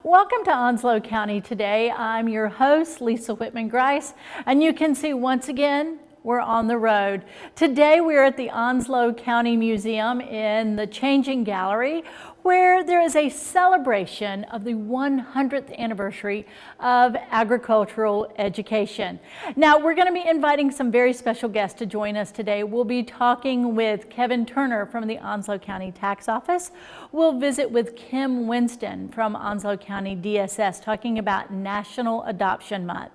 Welcome to Onslow County today. I'm your host, Lisa Whitman-Grice, and you can see once again, we're on the road. Today we're at the Onslow County Museum in the Changing Gallery, where there is a celebration of the 100th anniversary of agricultural education. Now, we're going to be inviting some very special guests to join us today. We'll be talking with Kevin Turner from the Onslow County Tax Office. We'll visit with Kim Winston from Onslow County DSS, talking about National Adoption Month.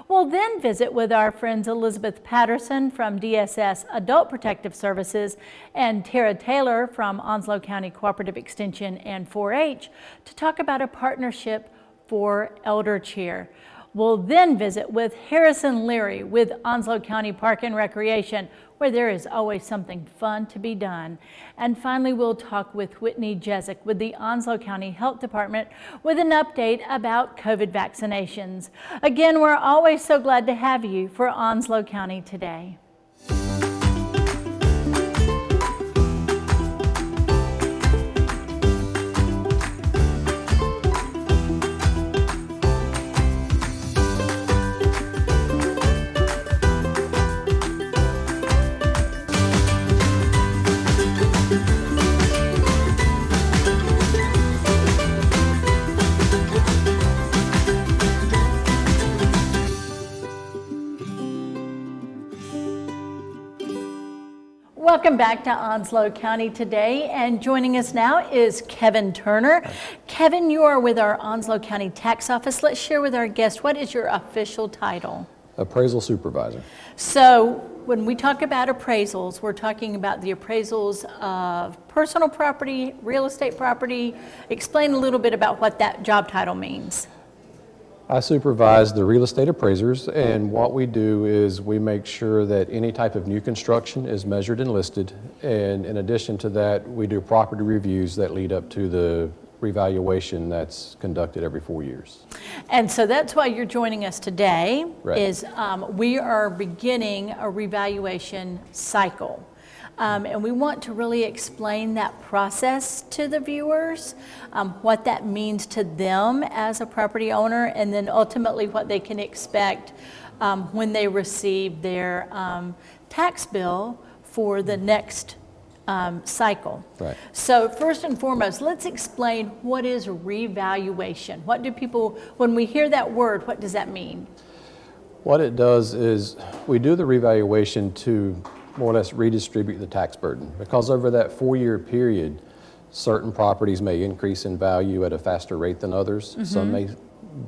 We'll then visit with our friends Elizabeth Patterson from DSS Adult Protective Services and Tara Taylor from Onslow County Cooperative Extension and 4-H to talk about a partnership for elder cheer. We'll then visit with Harrison Leary with Onslow County Park and Recreation, where there is always something fun to be done. And finally, we'll talk with Whitney Jezick with the Onslow County Health Department with an update about COVID vaccinations. Again, we're always so glad to have you for Onslow County today. Welcome back to Onslow County today, and joining us now is Kevin Turner. Kevin, you are with our Onslow County Tax Office. Let's share with our guests, what is your official title? Appraisal Supervisor. So when we talk about appraisals, we're talking about the appraisals of personal property, real estate property. Explain a little bit about what that job title means. I supervise the real estate appraisers, and what we do is we make sure that any type of new construction is measured and listed, and in addition to that, we do property reviews that lead up to the revaluation that's conducted every 4 years. And so that's why you're joining us today, Right. is we are beginning a revaluation cycle. And we want to really explain that process to the viewers, what that means to them as a property owner, and then ultimately what they can expect when they receive their tax bill for the next cycle. Right. So first and foremost, let's explain what is revaluation. What do people, when we hear that word, what does that mean? What it does is we do the revaluation to more or less redistribute the tax burden, because over that 4-year period, certain properties may increase in value at a faster rate than others. Some may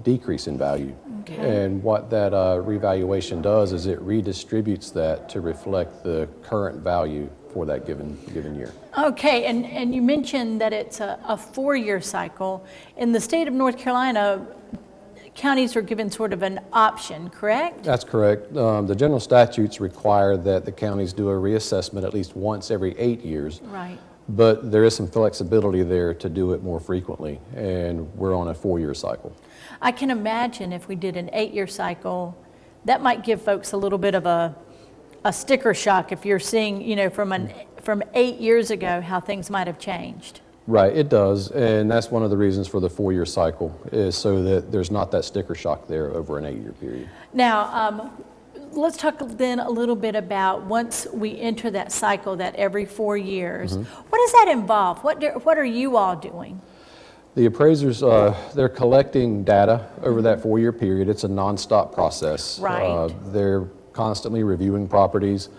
decrease in value. Okay. And what that revaluation does is it redistributes that to reflect the current value for that given year. Okay, and you mentioned that it's a 4-year cycle. In the state of North Carolina, counties are given sort of an option, correct? That's correct. The general statutes require that the counties do a reassessment at least once every 8 years. Right. But there is some flexibility there to do it more frequently, and we're on a 4-year cycle. I can imagine if we did an 8-year cycle, that might give folks a little bit of a sticker shock if you're seeing, you know, from 8 years ago how things might have changed. Right, it does, and that's one of the reasons for the 4-year cycle, is so that there's not that sticker shock there over an 8-year period. Now, let's talk then a little bit about once we enter that cycle, that every 4 years, what does that involve? What are you all doing? The appraisers, they're collecting data over that 4-year period. It's a nonstop process. Right. They're constantly reviewing properties,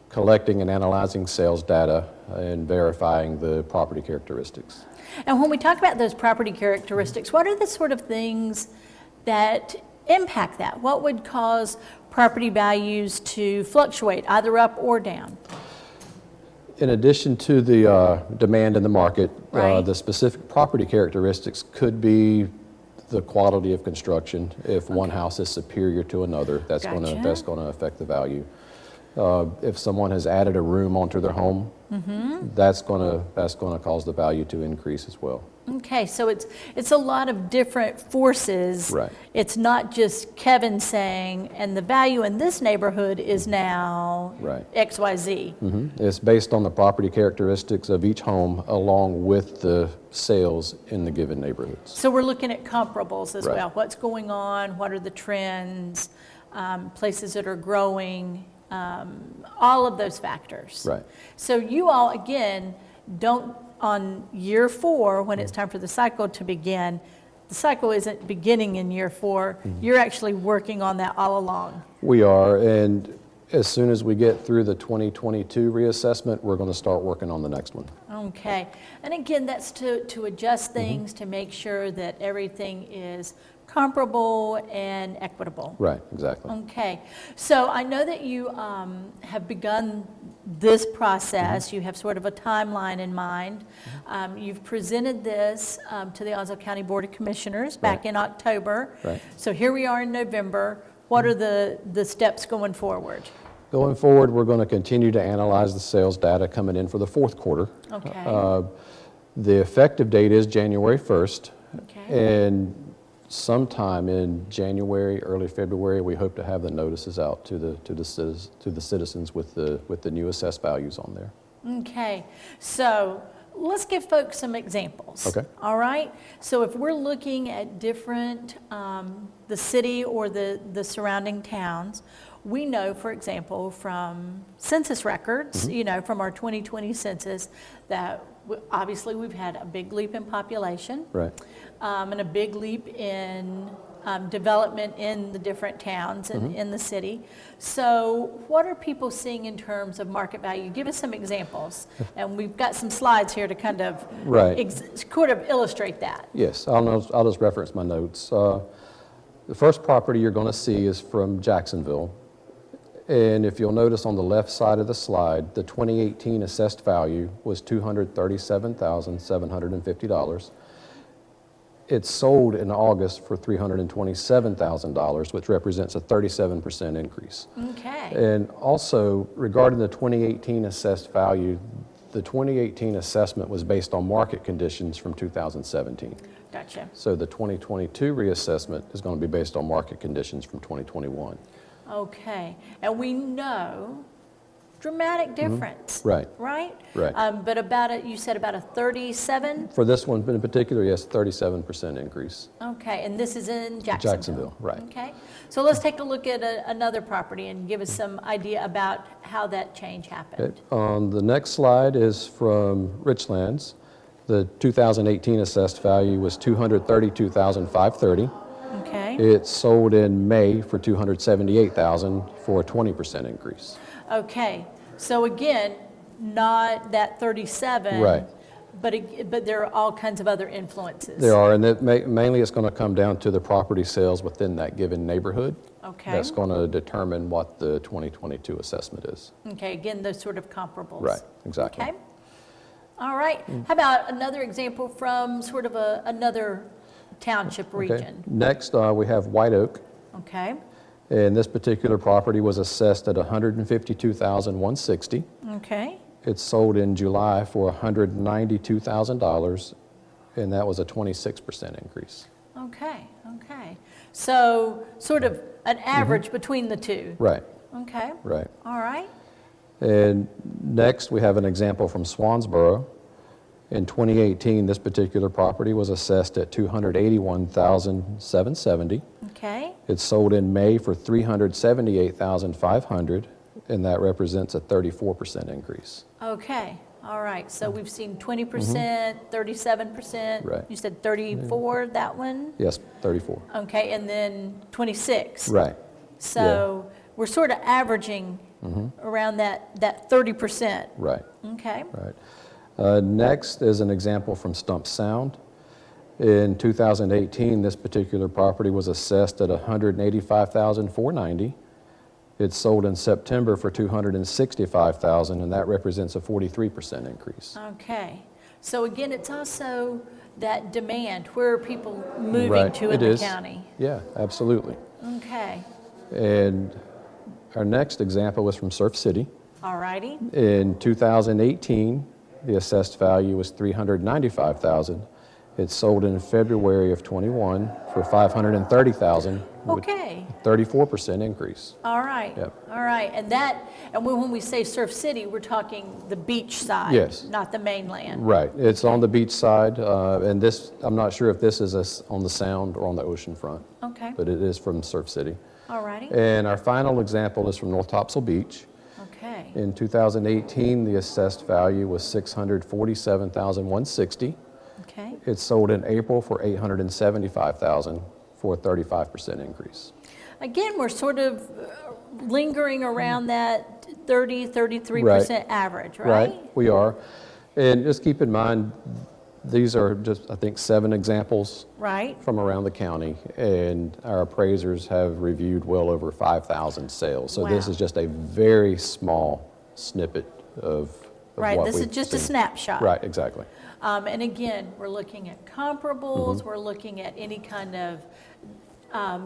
collecting and analyzing sales data, and verifying the property characteristics. And when we talk about those property characteristics, what are the sort of things that impact that? What would cause property values to fluctuate either up or down? In addition to the demand in the market, Right. the specific property characteristics could be the quality of construction. If one house is superior to another, that's Gotcha. going to affect the value. If someone has added a room onto their home, that's going to cause the value to increase as well. Okay, so it's a lot of different forces. Right. It's not just Kevin saying, and the value in this neighborhood is now Right. XYZ. It's based on the property characteristics of each home along with the sales in the given neighborhoods. So we're looking at comparables as Right. well. What's going on? What are the trends? Places that are growing? All of those factors. Right. So you all, again, don't, on year 4, when it's time for the cycle to begin, the cycle isn't beginning in year 4. You're actually working on that all along. We are, and as soon as we get through the 2022 reassessment, we're going to start working on the next one. Okay. And again, that's to adjust things, to make sure that everything is comparable and equitable. Right, exactly. Okay. So I know that you have begun this process. You have sort of a timeline in mind. You've presented this to the Onslow County Board of Commissioners back Right. in October. Right. So here we are in November. What are the steps going forward? Going forward, we're going to continue to analyze the sales data coming in for the fourth quarter. Okay. The effective date is January 1st. Okay. And sometime in January, early February, we hope to have the notices out to the citizens with the new assessed values on there. Okay, so let's give folks some examples. Okay. All right, so if we're looking at different, the city or the surrounding towns, we know, for example, from census records, from our 2020 census, that obviously we've had a big leap in population. Right. And a big leap in development in the different towns and in the city. So what are people seeing in terms of market value? Give us some examples. And we've got some slides here to kind of illustrate that. Yes, I'll just reference my notes. The first property you're going to see is from Jacksonville. And if you'll notice on the left side of the slide, the 2018 assessed value was $237,750. It sold in August for $327,000, which represents a 37% increase. Okay. And also, regarding the 2018 assessed value, the 2018 assessment was based on market conditions from 2017. Gotcha. So the 2022 reassessment is going to be based on market conditions from 2021. Okay. And we know dramatic difference. Right. Right? Right. But you said about a 37? For this one in particular, yes, 37% increase. Okay, and this is in Jacksonville? Jacksonville, right. Okay, so let's take a look at another property and give us some idea about how that change happened. Okay. On the next slide is from Richlands. The 2018 assessed value was $232,530. Okay. It sold in May for $278,000 for a 20% increase. Okay, so again, not that 37. Right. But there are all kinds of other influences. There are, and mainly it's going to come down to the property sales within that given neighborhood. Okay. That's going to determine what the 2022 assessment is. Okay, again, those sort of comparables. Right, exactly. Okay. All right. How about another example from sort of another township region? Okay. Next, we have White Oak. Okay. And this particular property was assessed at $152,160. Okay. It sold in July for $192,000, and that was a 26% increase. Okay, okay. So sort of an average between the two. Right. Okay. Right. All right. And next, we have an example from Swansboro. In 2018, this particular property was assessed at $281,770. Okay. It sold in May for $378,500, and that represents a 34% increase. Okay. All right. So we've seen 20%, 37%. Right. You said 34, that one? Yes, 34. Okay. And then 26. Right. So we're sort of averaging around that 30%. Right. Okay. Right. Next is an example from Stump Sound. In 2018, this particular property was assessed at $185,490. It sold in September for $265,000, and that represents a 43% increase. Okay. So again, it's also that demand. Where are people moving Right. to in the county? Yeah, absolutely. Okay. And our next example was from Surf City. All righty. In 2018, the assessed value was $395,000, It's sold in February of 21 for $530,000. Okay. 34% increase. All right. Yep. All right. And when we say Surf City, we're talking the beach side, Yes. not the mainland. Right. It's on the beach side, and this, I'm not sure if this is on the Sound or on the ocean front, Okay. but it is from Surf City. All righty. And our final example is from North Topsail Beach. Okay. In 2018, the assessed value was $647,160. Okay. It's sold in April for $875,000 for a 35% increase. Again, we're sort of lingering around that 33% average, right? We are. And just keep in mind, these are just, I think, 7 examples Right. from around the county, and our appraisers have reviewed well over 5,000 sales. So this Wow. is just a very small snippet of Right. what This is we've just a seen. snapshot. Right, exactly. And again, we're looking at comparables, Mm-hmm. we're looking at any kind of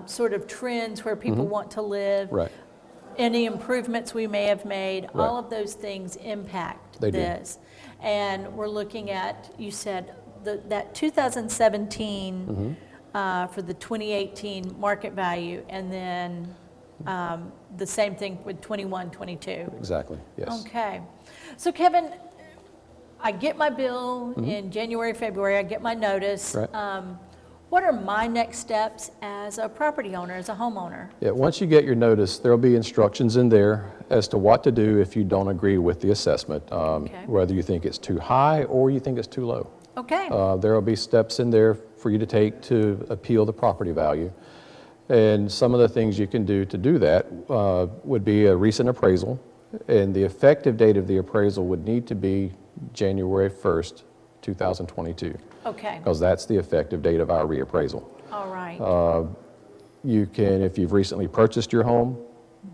sort of trends where people want to live, Right. any improvements we may have made, Right. all of those things impact They do. this. And we're looking at, you said, that 2017 for the 2018 market value, and then the same thing with 21, 22. Exactly, yes. Okay. So Kevin, I get my bill in January, February, I get my notice. Right. What are my next steps as a property owner, as a homeowner? Yeah, once you get your notice, there'll be instructions in there as to what to do if you don't agree with the assessment, whether you think it's too high or you think it's too low. Okay. There will be steps in there for you to take to appeal the property value. And some of the things you can do to do that would be a recent appraisal, and the effective date of the appraisal would need to be January 1st, 2022, Okay. because that's the effective date of our reappraisal. All right. You can, if you've recently purchased your home,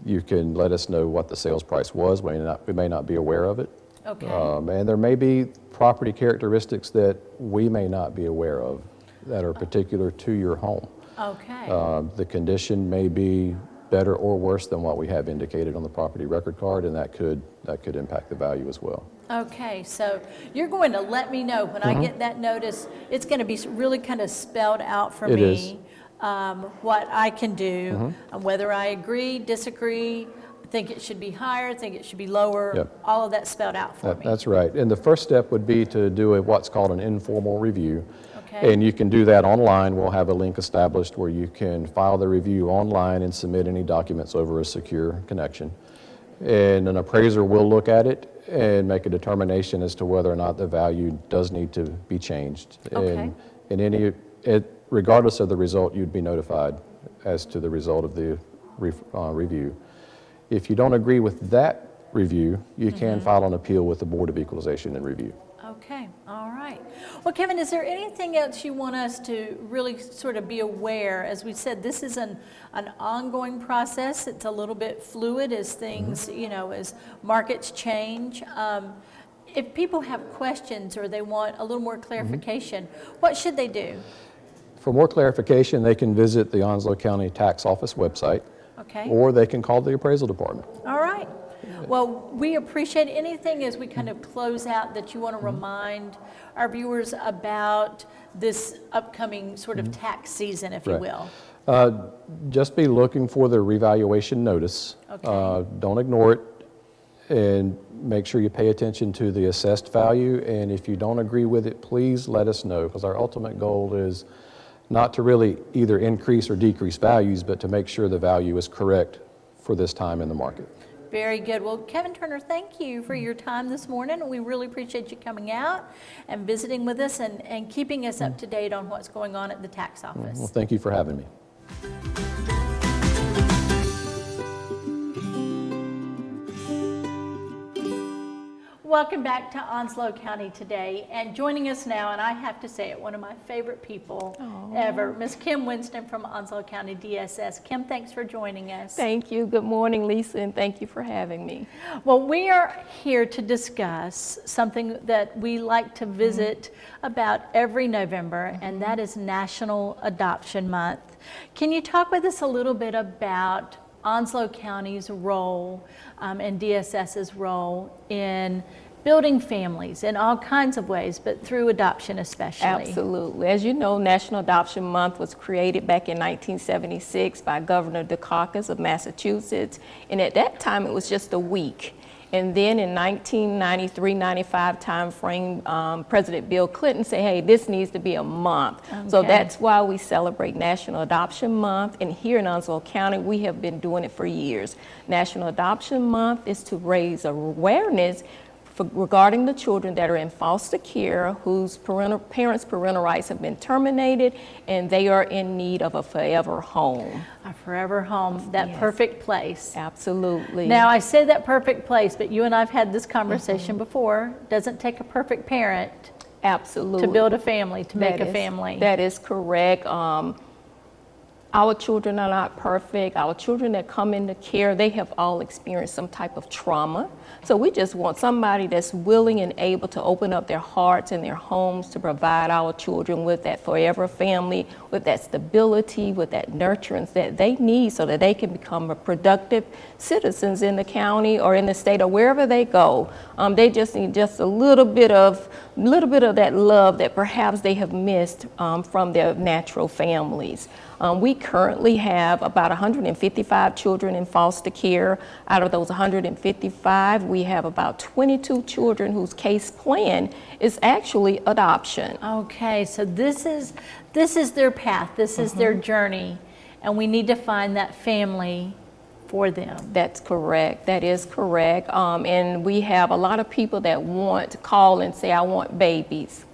you can let us know what the sales price was. We may not be aware of it. Okay. And there may be property characteristics that we may not be aware of that are particular to your home. Okay. The condition may be better or worse than what we have indicated on the property record card, and that could impact the value as well. Okay, so you're going to let me know when I get that notice. It's going to be really kind of spelled out for It me is. what I can do, whether I agree, disagree, think it should be higher, think it should be lower. Yep. All of that spelled out for me. That's right. And the first step would be to do what's called an informal review. Okay. And you can do that online. We'll have a link established where you can file the review online and submit any documents over a secure connection. And an appraiser will look at it and make a determination as to whether or not the value does need to be changed. Okay. And regardless of the result, you'd be notified as to the result of the review. If you don't agree with that review, you can file an appeal with the Board of Equalization and Review. Okay, all right. Well, Kevin, is there anything else you want us to really sort of be aware? As we said, this is an ongoing process. It's a little bit fluid as things, as markets change. If people have questions or they want a little more clarification, what should they do? For more clarification, they can visit the Onslow County Tax Office website, Okay. or they can call the appraisal department. All right. Well, we appreciate anything as we kind of close out that you want to remind our viewers about this upcoming sort of tax season, if you Right. will. Just be looking for the revaluation notice. Okay. Don't ignore it, and make sure you pay attention to the assessed value. And if you don't agree with it, please let us know, because our ultimate goal is not to really either increase or decrease values, but to make sure the value is correct for this time in the market. Very good. Well, Kevin Turner, thank you for your time this morning. We really appreciate you coming out and visiting with us and keeping us up to date on what's going on at the tax office. Well, thank you for having me. Welcome back to Onslow County Today, and joining us now, and I have to say it, one of my favorite people ever, Miss Kim Winston from Onslow County DSS. Kim, thanks for joining us. Thank you. Good morning, Lisa, and thank you for having me. Well, we are here to discuss something that we like to visit about every November, and that is National Adoption Month. Can you talk with us a little bit about Onslow County's role and DSS's role in building families in all kinds of ways, but through adoption especially. Absolutely. As you know, National Adoption Month was created back in 1976 by Governor Dukakis of Massachusetts, and at that time it was just a week. And then in 1993-95 timeframe, President Bill Clinton said, hey, this needs to be a month. Okay. So that's why we celebrate National Adoption Month. And here in Onslow County, we have been doing it for years. National Adoption Month is to raise awareness regarding the children that are in foster care whose parents' parental rights have been terminated and they are in need of a forever home. A forever home, that Yes. perfect place. Absolutely. Now, I say that perfect place, but you and I've had this conversation before. Doesn't take a perfect parent Absolutely. to build a family, to make That a is- family. That is correct. Our children are not perfect. Our children that come into care, they have all experienced some type of trauma. So we just want somebody that's willing and able to open up their hearts and their homes to provide our children with that forever family, with that stability, with that nurturance that they need so that they can become a productive citizens in the county or in the state or wherever they go. They just need just a little bit of that love that perhaps they have missed from their natural families. We currently have about 155 children in foster care. Out of those 155, we have about 22 children whose case plan is actually adoption. Okay, so this is their path, this is their journey, and we need to find that family for them. That's correct. That is correct. And we have a lot of people that want to call and say, I want babies.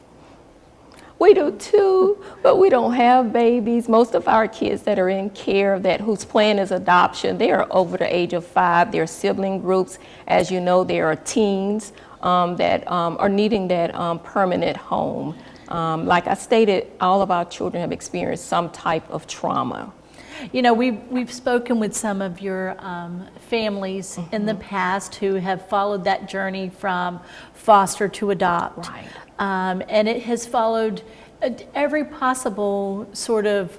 We do too, but we don't have babies. Most of our kids that are in care whose plan is adoption, they are over the age of 5. They're sibling groups. As you know, there are teens that are needing that permanent home. Like I stated, all of our children have experienced some type of trauma. You know, we've spoken with some of your families in the past who have followed that journey from foster to adopt. Right. And it has followed every possible sort of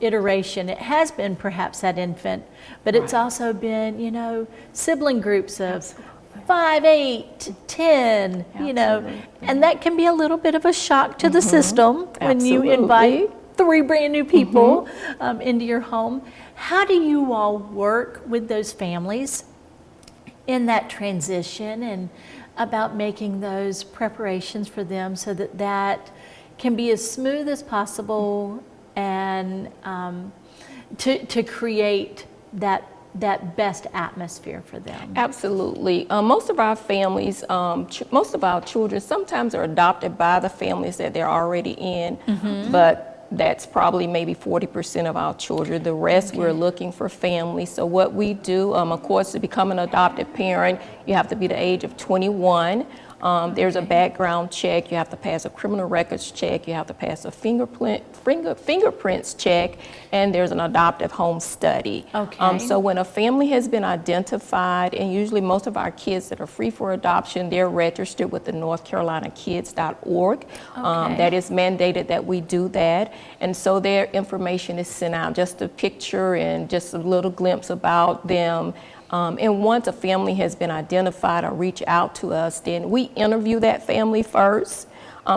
iteration. It has been perhaps that infant, but it's also been, you know, sibling groups of 5, 8, 10, you know, Absolutely. and that can be a little bit of a shock to the system when you Absolutely. invite 3 brand new people into your home. How do you all work with those families in that transition and about making those preparations for them so that that can be as smooth as possible and to create that best atmosphere for them? Absolutely. Most of our families, most of our children sometimes are adopted by the families that they're already in, but that's probably maybe 40% of our children. The rest, we're looking for families. So what we do, of course, to become an adopted parent, you have to be the age of 21. There's a background check. You have to pass a criminal records check. You have to pass a fingerprints check, and there's an adoptive home study. Okay. So when a family has been identified, and usually most of our kids that are free for adoption, they're registered with the NorthCarolinaKids.org. Okay. That is mandated that we do that, and so their information is sent out, just a picture and just a little glimpse about them. And once a family has been identified or reach out to us, then we interview that family first,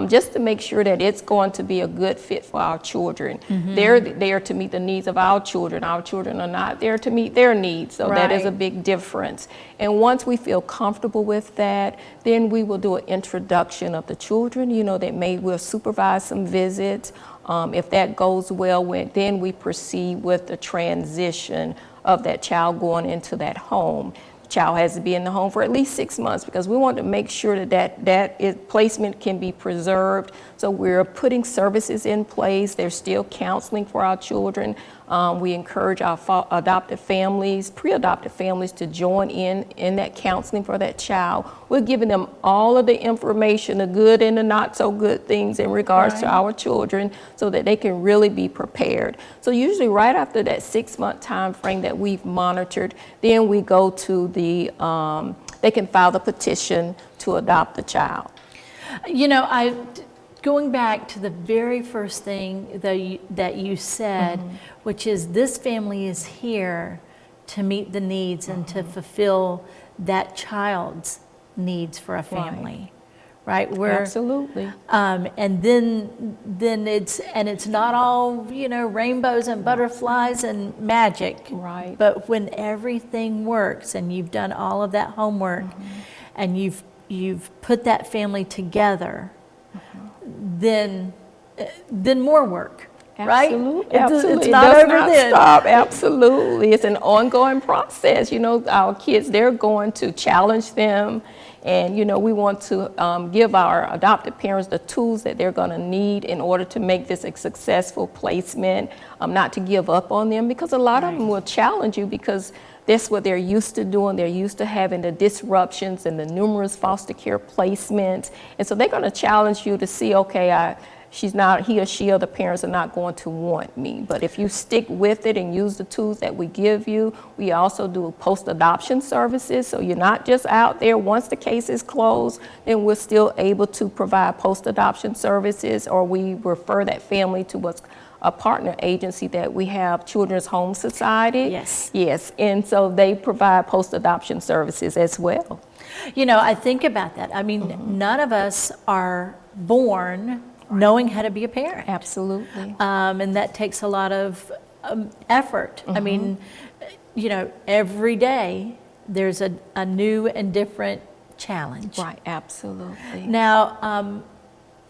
just to make sure that it's going to be a good fit for our children. They're there to meet the needs of our children. Our children are not there to meet their needs, so that is a Right. big difference. And once we feel comfortable with that, then we will do an introduction of the children. You know, we'll supervise some visits. If that goes well, then we proceed with the transition of that child going into that home. The child has to be in the home for at least 6 months because we want to make sure that placement can be preserved. So we're putting services in place. There's still counseling for our children. We encourage our adopted families, pre-adopted families to join in that counseling for that child. We're giving them all of the information, the good and the not so good things in regards to our children so that they can really be prepared. So usually right after that 6-month time frame that we've monitored, then we go to they can file the petition to adopt the child. You know, going back to the very first thing that you said, which is this family is here to meet the needs and to fulfill that child's needs for a family, right? Where, Absolutely. and then it's not all, rainbows and butterflies and magic. Right. But when everything works and you've done all of that homework and you've put that family together, then more work. Right? Absolutely. It's It not does over not then. stop. Absolutely. It's an ongoing process. Our kids, they're going to challenge them. And, we want to give our adopted parents the tools that they're going to need in order to make this a successful placement, not to give up on them, because a lot of them will challenge you because that's what they're used to doing. They're used to having the disruptions and the numerous foster care placements. And so they're going to challenge you to see, okay, he or she or the parents are not going to want me. But if you stick with it and use the tools that we give you, we also do post-adoption services. So you're not just out there. Once the case is closed, then we're still able to provide post-adoption services, or we refer that family to what's a partner agency that we have, Children's Home Society. Yes. And so they provide post-adoption services as well. I think about that. I mean, none of us are born knowing how to be a parent. Absolutely. And that takes a lot of effort. I mean, every day there's a new and different challenge. Right, absolutely. Now,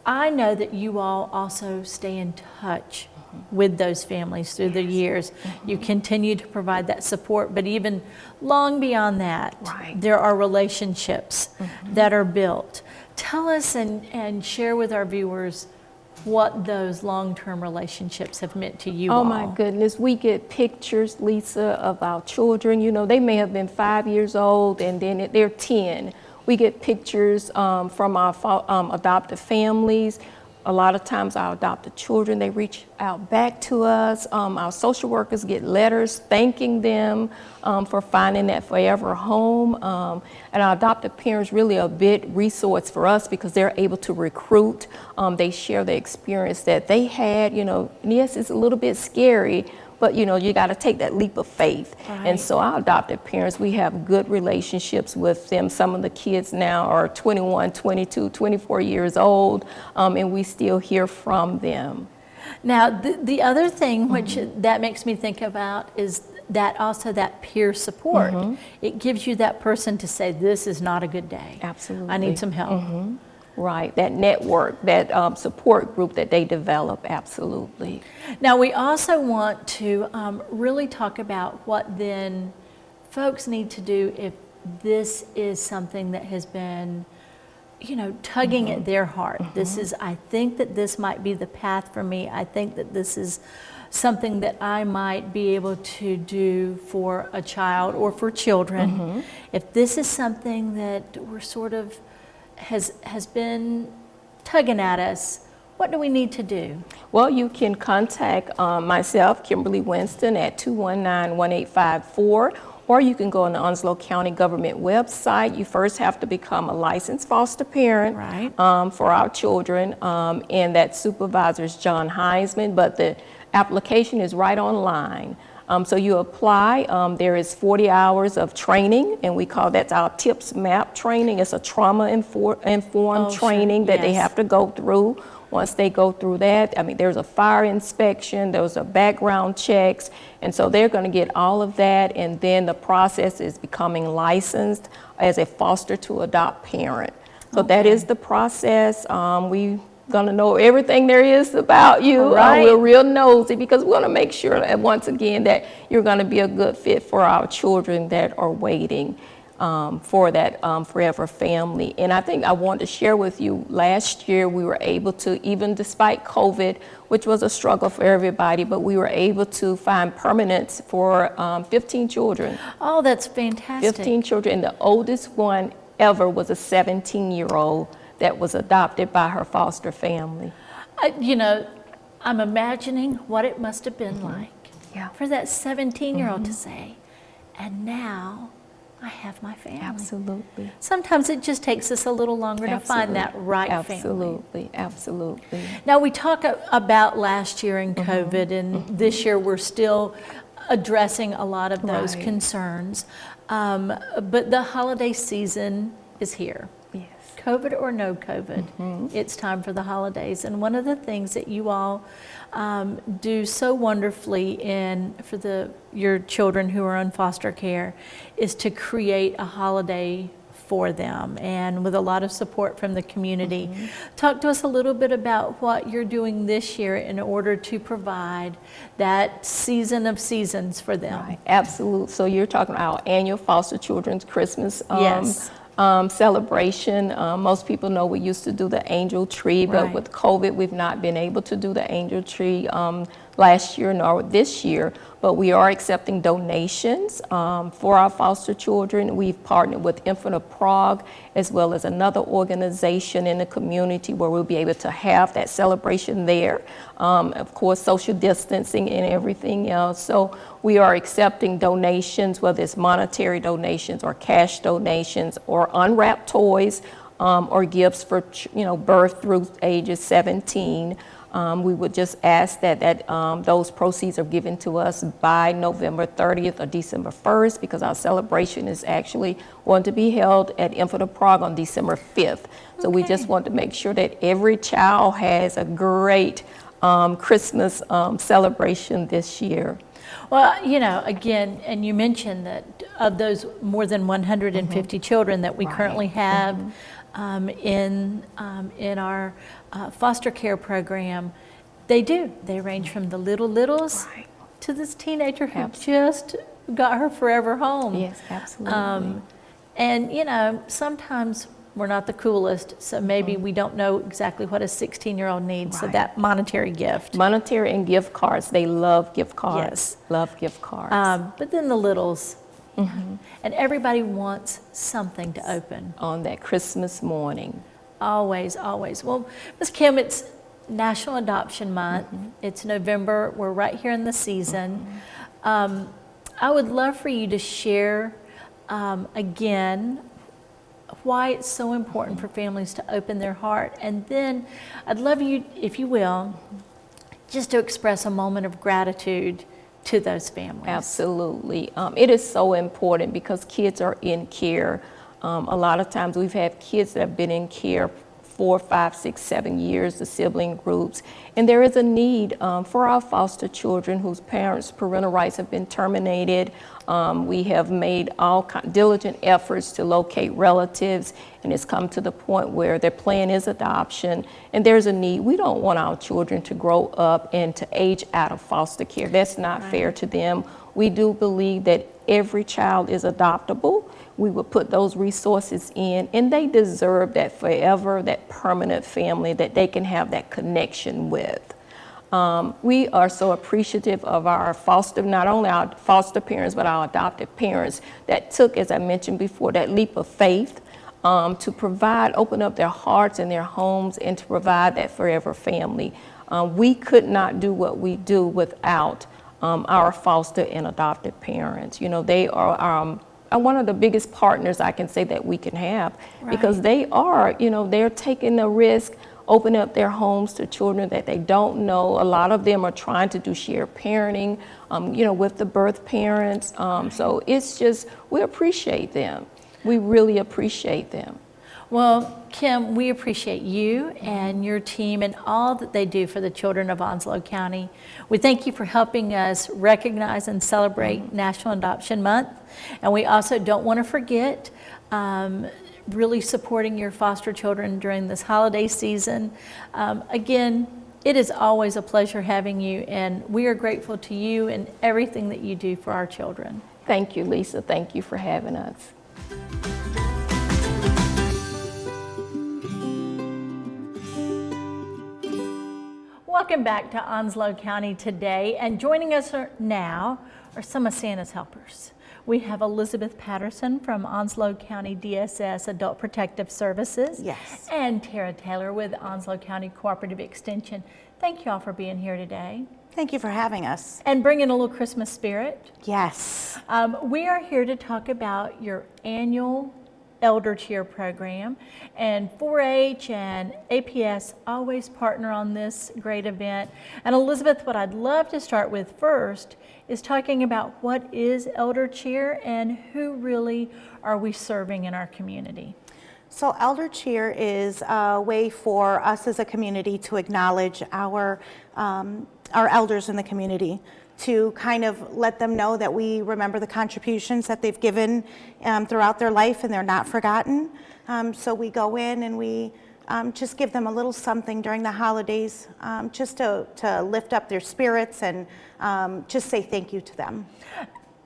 I know that you all also stay in touch with those families through the years. You continue to provide that support, but even long beyond that, there are relationships that are built. Tell us and share with our viewers what those long-term relationships have meant to you all. Oh my goodness, we get pictures, Lisa, of our children. They may have been 5 years old and then they're 10. We get pictures from our adopted families. A lot of times our adopted children, they reach out back to us. Our social workers get letters thanking them for finding that forever home. And our adopted parents really are a big resource for us because they're able to recruit. They share the experience that they had. Yes, it's a little bit scary, but you got to take that leap of faith. And so our adopted parents, we have good relationships with them. Some of the kids now are 21, 22, 24 years old, and we still hear from them. Now, the other thing which that makes me think about is that also that peer support. It gives you that person to say, this is not a good day. Absolutely. I need some help. Right, that network, that support group that they develop, absolutely. Now, we also want to really talk about what then folks need to do if this is something that has been, tugging at their heart. I think that this might be the path for me. I think that this is something that I might be able to do for a child or for children. If this is something that we're sort of has been tugging at us, what do we need to do? Well, you can contact myself, Kimberly Winston, at 219-1854, or you can go on the Onslow County government website. You first have to become a licensed foster parent for our children, and that supervisor is John Heisman, but the application is right online. So you apply, there is 40 hours of training, and we call that our TIPS MAP training. It's a trauma-informed training that they have to go through. Once they go through that, there's a fire inspection, there's a background checks, and so they're going to get all of that, and then the process is becoming licensed as a foster to adopt parent. So that is the process. We gonna know everything there is about you. We're real nosy because we want to make sure that once again that you're going to be a good fit for our children that are waiting for that forever family. And I think I want to share with you, last year we were able to, even despite COVID, which was a struggle for everybody, but we were able to find permanence for 15 children. Oh, that's fantastic. 15 children, and the oldest one ever was a 17-year-old that was adopted by her foster family. I'm imagining what it must have been like for that 17-year-old to say, and now I have my family. Absolutely. Sometimes it just takes us a little longer to find that right family. Absolutely. Now, we talk about last year in COVID, and this year we're still addressing a lot of those concerns. But the holiday season is here. Yes. COVID or no COVID, it's time for the holidays. And one of the things that you all do so wonderfully for your children who are in foster care is to create a holiday for them, and with a lot of support from the community. Talk to us a little bit about what you're doing this year in order to provide that season of seasons for them. Right, absolutely. So you're talking about our annual Foster Children's Christmas Yes. Celebration. Most people know we used to do the angel tree, but Right. with COVID, we've not been able to do the angel tree last year nor this year, but we are accepting donations for our foster children. We've partnered with Infant of Prague as well as another organization in the community where we'll be able to have that celebration there. Of course, social distancing and everything else. So we are accepting donations, whether it's monetary donations or cash donations or unwrapped toys or gifts for birth through ages 17. We would just ask that those proceeds are given to us by November 30th or December 1st, because our celebration is actually going to be held at Infant of Prague on December 5th. So we just want to make sure that every child has a great Christmas celebration this year. Well, again, and you mentioned that of those more than 150 children that we currently have in our foster care program, they range from the littles to this teenager who just got her forever home. Yes, absolutely. And sometimes we're not the coolest, so maybe we don't know exactly what a 16-year-old needs, so that monetary gift. Monetary and gift cards, they love gift cards. Yes. Love gift cards. But then the littles, and everybody wants something to open. On that Christmas morning. Always, always. Well, Ms. Kim, it's National Adoption Month. It's November. We're right here in the season. I would love for you to share again why it's so important for families to open their heart. And then I'd love you, if you will, just to express a moment of gratitude to those families. Absolutely. It is so important because kids are in care. A lot of times we've had kids that have been in care 4, 5, 6, 7 years, the sibling groups. And there is a need for our foster children whose parents' parental rights have been terminated. We have made all diligent efforts to locate relatives, and it's come to the point where their plan is adoption, and there's a need. We don't want our children to grow up and to age out of foster care. That's not fair to them. We do believe that every child is adoptable. We would put those resources in, and they deserve that forever, that permanent family that they can have that connection with. We are so appreciative of our not only our foster parents, but our adopted parents that took, as I mentioned before, that leap of faith to open up their hearts and their homes and to provide that forever family. We could not do what we do without our foster and adopted parents. They are one of the biggest partners I can say that we can have, because they are, they're taking the risk, opening up their homes to children that they don't know. A lot of them are trying to do shared parenting, with the birth parents. So it's just, we appreciate them. We really appreciate them. Well, Kim, we appreciate you and your team and all that they do for the children of Onslow County. We thank you for helping us recognize and celebrate National Adoption Month. And we also don't want to forget really supporting your foster children during this holiday season. Again, it is always a pleasure having you, and we are grateful to you and everything that you do for our children. Thank you, Lisa. Thank you for having us. Welcome back to Onslow County Today, and joining us now are some of Santa's helpers. We have Elizabeth Patterson from Onslow County DSS Adult Protective Services. Yes. And Tara Taylor with Onslow County Cooperative Extension. Thank you all for being here today. Thank you for having us. And bringing a little Christmas spirit. Yes. We are here to talk about your annual Elder Cheer program, and 4-H and APS always partner on this great event. And Elizabeth, what I'd love to start with first is talking about what is Elder Cheer and who really are we serving in our community? So Elder Cheer is a way for us as a community to acknowledge our elders in the community, to kind of let them know that we remember the contributions that they've given throughout their life and they're not forgotten. So we go in and we just give them a little something during the holidays, just to lift up their spirits and just say thank you to them.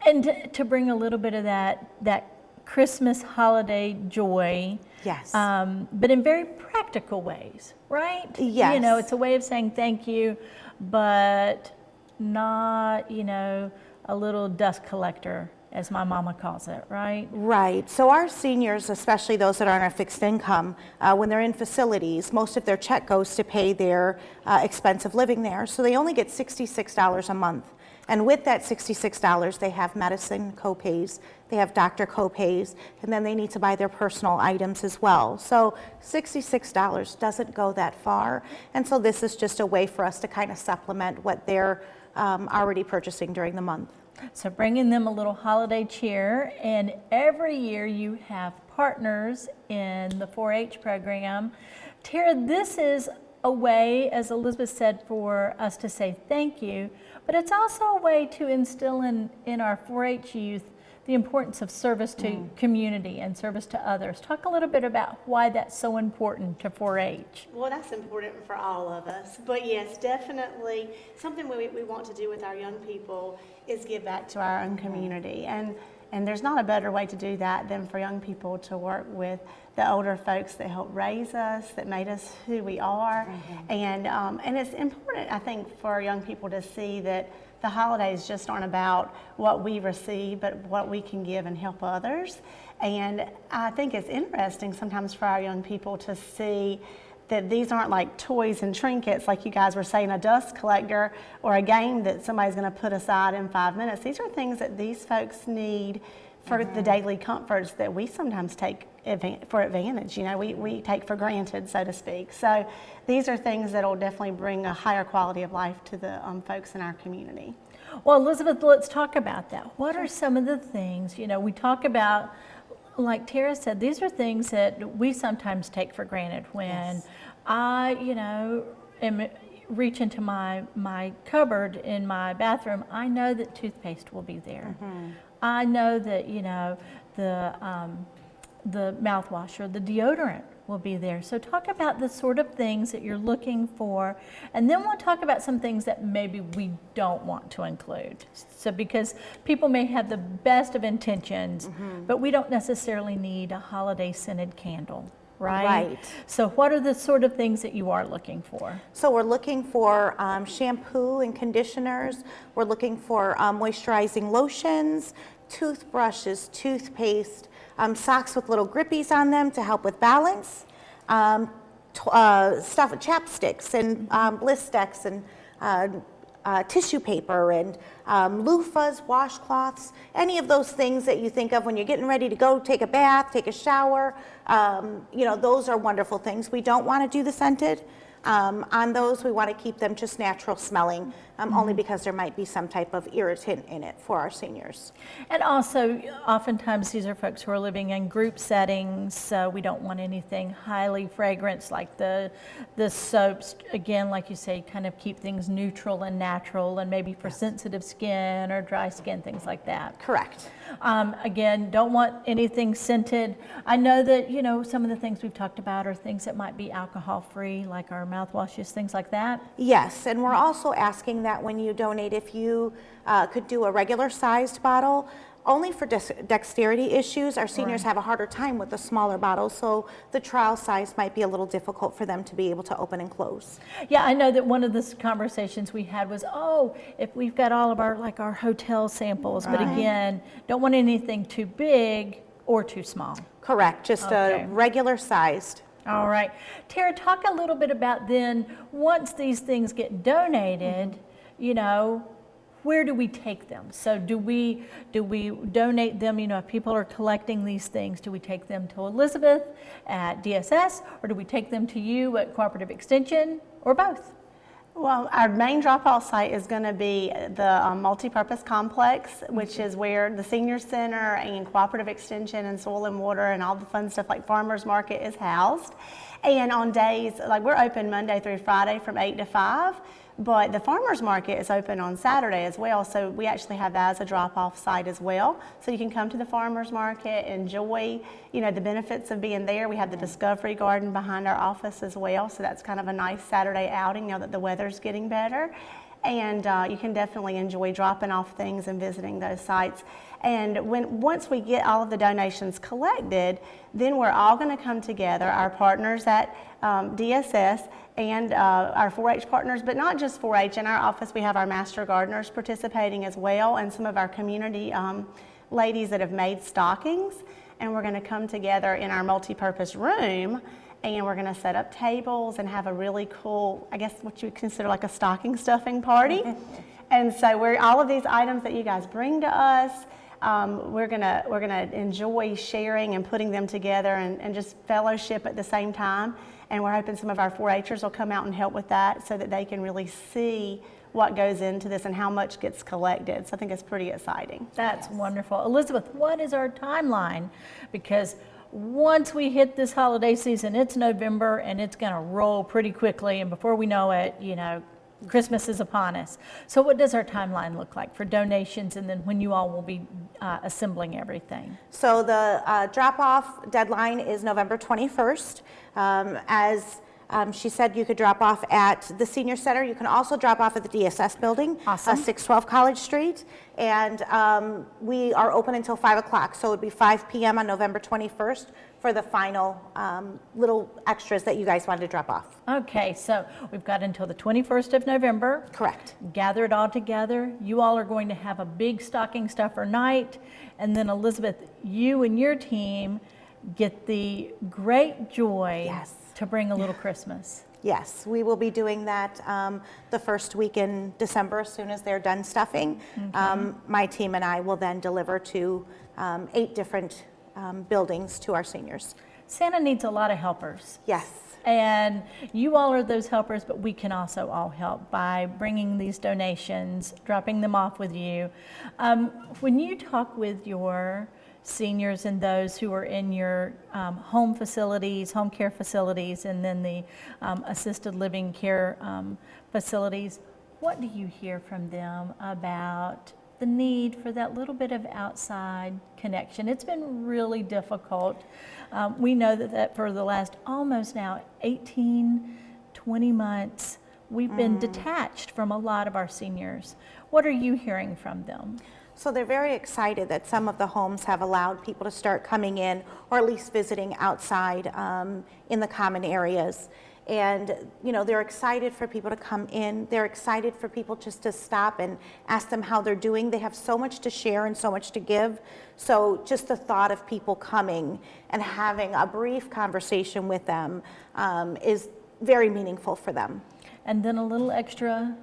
And to bring a little bit of that Christmas holiday joy. Yes. But in very practical ways, right? Yes. You know, it's a way of saying thank you, but not, you know, a little dust collector, as my mama calls it, right? Right. So our seniors, especially those that are on a fixed income, when they're in facilities, most of their check goes to pay their expense of living there. So they only get $66 a month. And with that $66, they have medicine copays, they have doctor copays, and then they need to buy their personal items as well. So $66 doesn't go that far. And so this is just a way for us to kind of supplement what they're already purchasing during the month. So bringing them a little holiday cheer, and every year you have partners in the 4-H program. Tara, this is a way, as Elizabeth said, for us to say thank you, but it's also a way to instill in our 4-H youth the importance of service to community and service to others. Talk a little bit about why that's so important to 4-H. Well, that's important for all of us. But yes, definitely something we want to do with our young people is give back to our own community. And there's not a better way to do that than for young people to work with the older folks that helped raise us, that made us who we are. And it's important, I think, for young people to see that the holidays just aren't about what we receive, but what we can give and help others. And I think it's interesting sometimes for our young people to see that these aren't like toys and trinkets, like you guys were saying, a dust collector or a game that somebody's going to put aside in 5 minutes. These are things that these folks need for the daily comforts that we sometimes take for advantage. You know, we take for granted, so to speak. So these are things that will definitely bring a higher quality of life to the folks in our community. Well, Elizabeth, let's talk about that. What are some of the things, you know, we talk about, like Tara said, these are things that we sometimes take for granted. When I, you know, reach into my cupboard in my bathroom, I know that toothpaste will be there. I know that, you know, the mouthwash or the deodorant will be there. So talk about the sort of things that you're looking for, and then we'll talk about some things that maybe we don't want to include. So because people may have the best of intentions, but we don't necessarily need a holiday scented candle. Right? So what are the sort of things that you are looking for? So we're looking for shampoo and conditioners. We're looking for moisturizing lotions, toothbrushes, toothpaste, socks with little grippies on them to help with balance, chapsticks and Blistex and tissue paper and loofahs, washcloths, any of those things that you think of when you're getting ready to go take a bath, take a shower. You know, those are wonderful things. We don't want to do the scented. On those, we want to keep them just natural smelling, only because there might be some type of irritant in it for our seniors. And also, oftentimes these are folks who are living in group settings, so we don't want anything highly fragrant like the soaps. Again, like you say, kind of keep things neutral and natural, and maybe for sensitive skin or dry skin, things like that. Correct. Again, don't want anything scented. I know that, you know, some of the things we've talked about are things that might be alcohol-free, like our mouthwashes, things like that. Yes, and we're also asking that when you donate, if you could do a regular sized bottle, only for dexterity issues. Our seniors have a harder time with the smaller bottles, so the trial size might be a little difficult for them to be able to open and close. Yeah, I know that one of the conversations we had was, oh, if we've got all of our, like our hotel samples, but again, don't want anything too big or too small. Correct, just a regular sized. All right. Tara, talk a little bit about then, once these things get donated, you know, where do we take them? So do we donate them, you know, if people are collecting these things, do we take them to Elizabeth at DSS, or do we take them to you at Cooperative Extension, or both? Well, our main drop-off site is going to be the multipurpose complex, which is where the senior center and cooperative extension and soil and water and all the fun stuff like farmers market is housed. And on days, like we're open Monday through Friday from 8 to 5, but the farmers market is open on Saturday as well. So we actually have that as a drop-off site as well. So you can come to the farmers market, enjoy, the benefits of being there. We have the Discovery Garden behind our office as well. So that's kind of a nice Saturday outing now that the weather's getting better. And you can definitely enjoy dropping off things and visiting those sites. And once we get all of the donations collected, then we're all going to come together, our partners at DSS and our 4-H partners, but not just 4-H. In our office, we have our master gardeners participating as well, and some of our community ladies that have made stockings. And we're going to come together in our multi-purpose room, and we're going to set up tables and have a really cool, I guess what you would consider like a stocking stuffing party. And so all of these items that you guys bring to us, we're gonna enjoy sharing and putting them together and just fellowship at the same time. And we're hoping some of our 4-H'ers will come out and help with that so that they can really see what goes into this and how much gets collected. So I think it's pretty exciting. That's wonderful. Elizabeth, what is our timeline? Because once we hit this holiday season, it's November and it's going to roll pretty quickly. And before we know it, Christmas is upon us. So what does our timeline look like for donations, and then when you all will be assembling everything? So the drop-off deadline is November 21st. As she said, you could drop off at the Senior Center. You can also drop off at the DSS building, Awesome. 612 College Street. And we are open until 5 o'clock. So it would be 5 p.m. on November 21st for the final little extras that you guys wanted to drop off. Okay, so we've got until the 21st of November. Correct. Gather it all together. You all are going to have a big stocking stuffer night. And then Elizabeth, you and your team get the great joy Yes. to bring a little Christmas. Yes, we will be doing that the first week in December as soon as they're done stuffing. My team and I will then deliver to 8 different buildings to our seniors. Santa needs a lot of helpers. Yes. And you all are those helpers, but we can also all help by bringing these donations, dropping them off with you. When you talk with your seniors and those who are in your home facilities, home care facilities, and then the assisted living care facilities, what do you hear from them about the need for that little bit of outside connection? It's been really difficult. We know that for the last almost now 18, 20 months, we've been detached from a lot of our seniors. What are you hearing from them? So they're very excited that some of the homes have allowed people to start coming in or at least visiting outside in the common areas. And, they're excited for people to come in. They're excited for people just to stop and ask them how they're doing. They have so much to share and so much to give. So just the thought of people coming and having a brief conversation with them is very meaningful for them. And then a little extra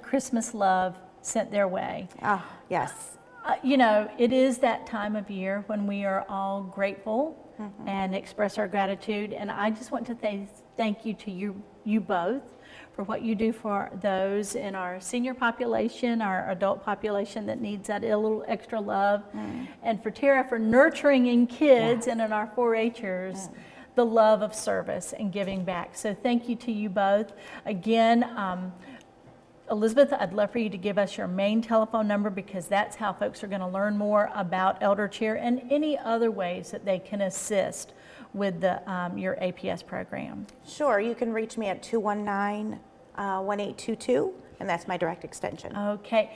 Christmas love sent their way. Oh, yes. It is that time of year when we are all grateful and express our gratitude. And I just want to thank you to you both for what you do for those in our senior population, our adult population that needs that a little extra love. And for Tara for nurturing in kids and in our 4-H'ers the love of service and giving back. So thank you to you both. Again, Elizabeth, I'd love for you to give us your main telephone number, because that's how folks are going to learn more about Elder Cheer and any other ways that they can assist with your APS program. Sure, you can reach me at 219-1822, and that's my direct extension. Okay.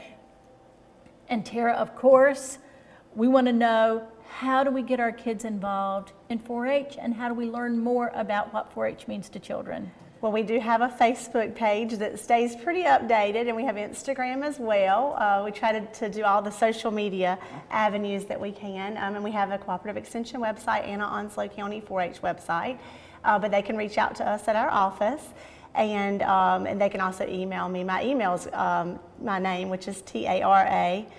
And Tara, of course, we want to know, how do we get our kids involved in 4-H, and how do we learn more about what 4-H means to children? Well, we do have a Facebook page that stays pretty updated, and we have Instagram as well. We try to do all the social media avenues that we can, and we have a cooperative extension website and an Onslow County 4-H website, but they can reach out to us at our office, and they can also email me. My email is my name, which is Tara_Taylor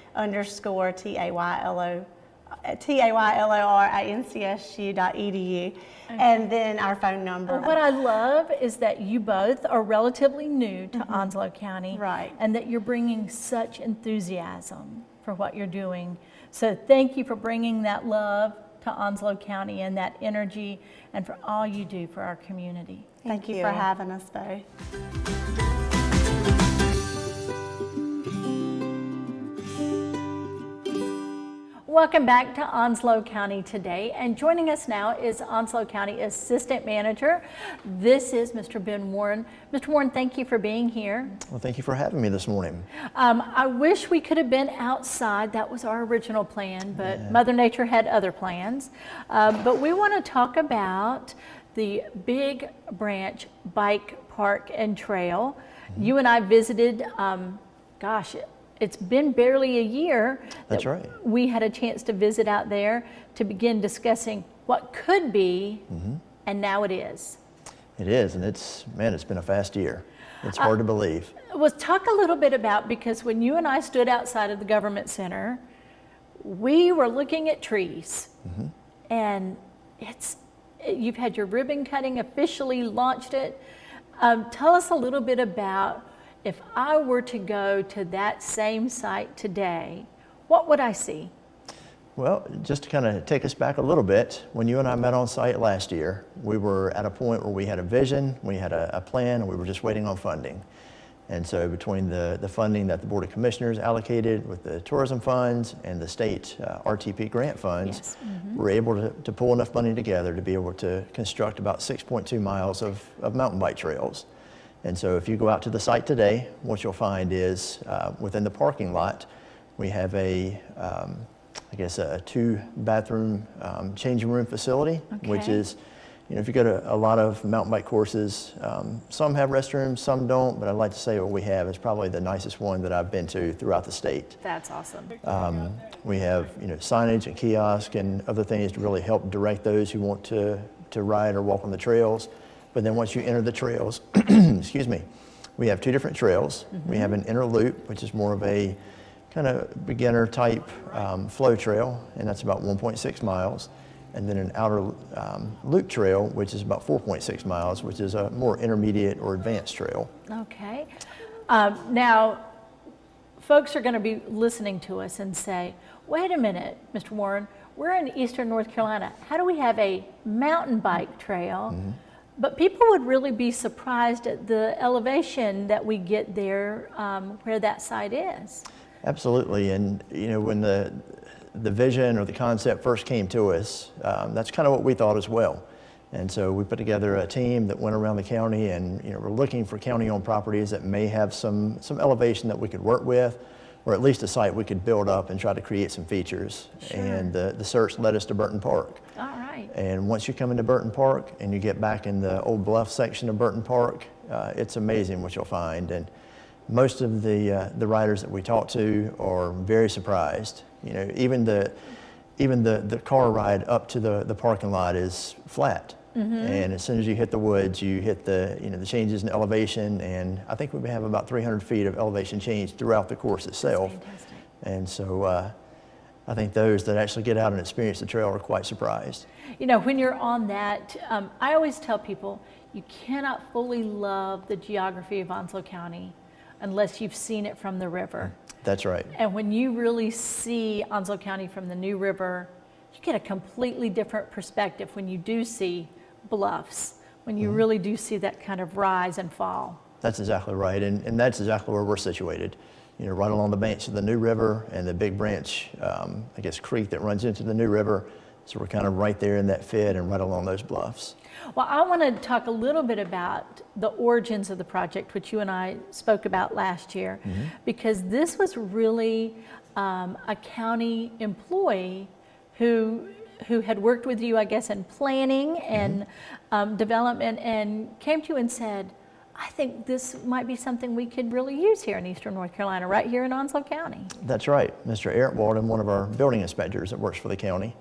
taylor@ncsu.edu, and then our phone number. What I love is that you both are relatively new to Onslow County. Right. And that you're bringing such enthusiasm for what you're doing. So thank you for bringing that love to Onslow County and that energy and for all you do for our community. Thank you for having us both. Welcome back to Onslow County Today, and joining us now is Onslow County Assistant Manager. This is Mr. Ben Warren. Mr. Warren, thank you for being here. Well, thank you for having me this morning. I wish we could have been outside. That was our original plan, but Mother Nature had other plans. But we want to talk about the Big Branch Bike Park and Trail. You and I visited, it's been barely a year. That's right. We had a chance to visit out there to begin discussing what could be, and now it is. It is, and it's been a fast year. It's hard to believe. Well, talk a little bit about, because when you and I stood outside of the government center, we were looking at trees, and you've had your ribbon cutting, officially launched it. Tell us a little bit about, if I were to go to that same site today, what would I see? Well, just to kind of take us back a little bit, when you and I met on site last year, we were at a point where we had a vision, we had a plan, and we were just waiting on funding. And so between the funding that the Board of Commissioners allocated with the tourism funds and the state RTP grant funds, we're able to pull enough money together to be able to construct about 6.2 miles of mountain bike trails. And so if you go out to the site today, what you'll find is within the parking lot, we have a 2-bathroom changing room facility, which is, if you go to a lot of mountain bike courses, some have restrooms, some don't, but I'd like to say what we have is probably the nicest one that I've been to throughout the state. That's awesome. We have, signage and kiosk and other things to really help direct those who want to ride or walk on the trails. But then once you enter the trails, excuse me, we have 2 different trails. We have an inner loop, which is more of a kind of beginner type flow trail, and that's about 1.6 miles. And then an outer loop trail, which is about 4.6 miles, which is a more intermediate or advanced trail. Okay. Now, folks are going to be listening to us and say, wait a minute, Mr. Warren, we're in eastern North Carolina. How do we have a mountain bike trail? But people would really be surprised at the elevation that we get there where that site is. Absolutely, and when the vision or the concept first came to us, that's kind of what we thought as well. And so we put together a team that went around the county, and we're looking for county-owned properties that may have some elevation that we could work with, or at least a site we could build up and try to create some features. And the search led us to Burton Park. All right. And once you come into Burton Park and you get back in the Old Bluff section of Burton Park, it's amazing what you'll find. And most of the riders that we talk to are very surprised. Even the car ride up to the parking lot is flat. And as soon as you hit the woods, you hit the changes in elevation, and I think we have about 300 feet of elevation change throughout the course itself. Fantastic. And so I think those that actually get out and experience the trail are quite surprised. When you're on that, I always tell people, you cannot fully love the geography of Onslow County unless you've seen it from the river. That's right. And when you really see Onslow County from the New River, you get a completely different perspective when you do see bluffs, when you really do see that kind of rise and fall. That's exactly right, and that's exactly where we're situated. Right along the banks of the New River and the Big Branch, creek that runs into the New River. So we're kind of right there in that fit and right along those bluffs. Well, I want to talk a little bit about the origins of the project, which you and I spoke about last year, because this was really a county employee who had worked with you, I guess, in planning and development, and came to you and said, I think this might be something we could really use here in eastern North Carolina, right here in Onslow County. That's right. Mr. Eric Walden, one of our building inspectors that works for the county,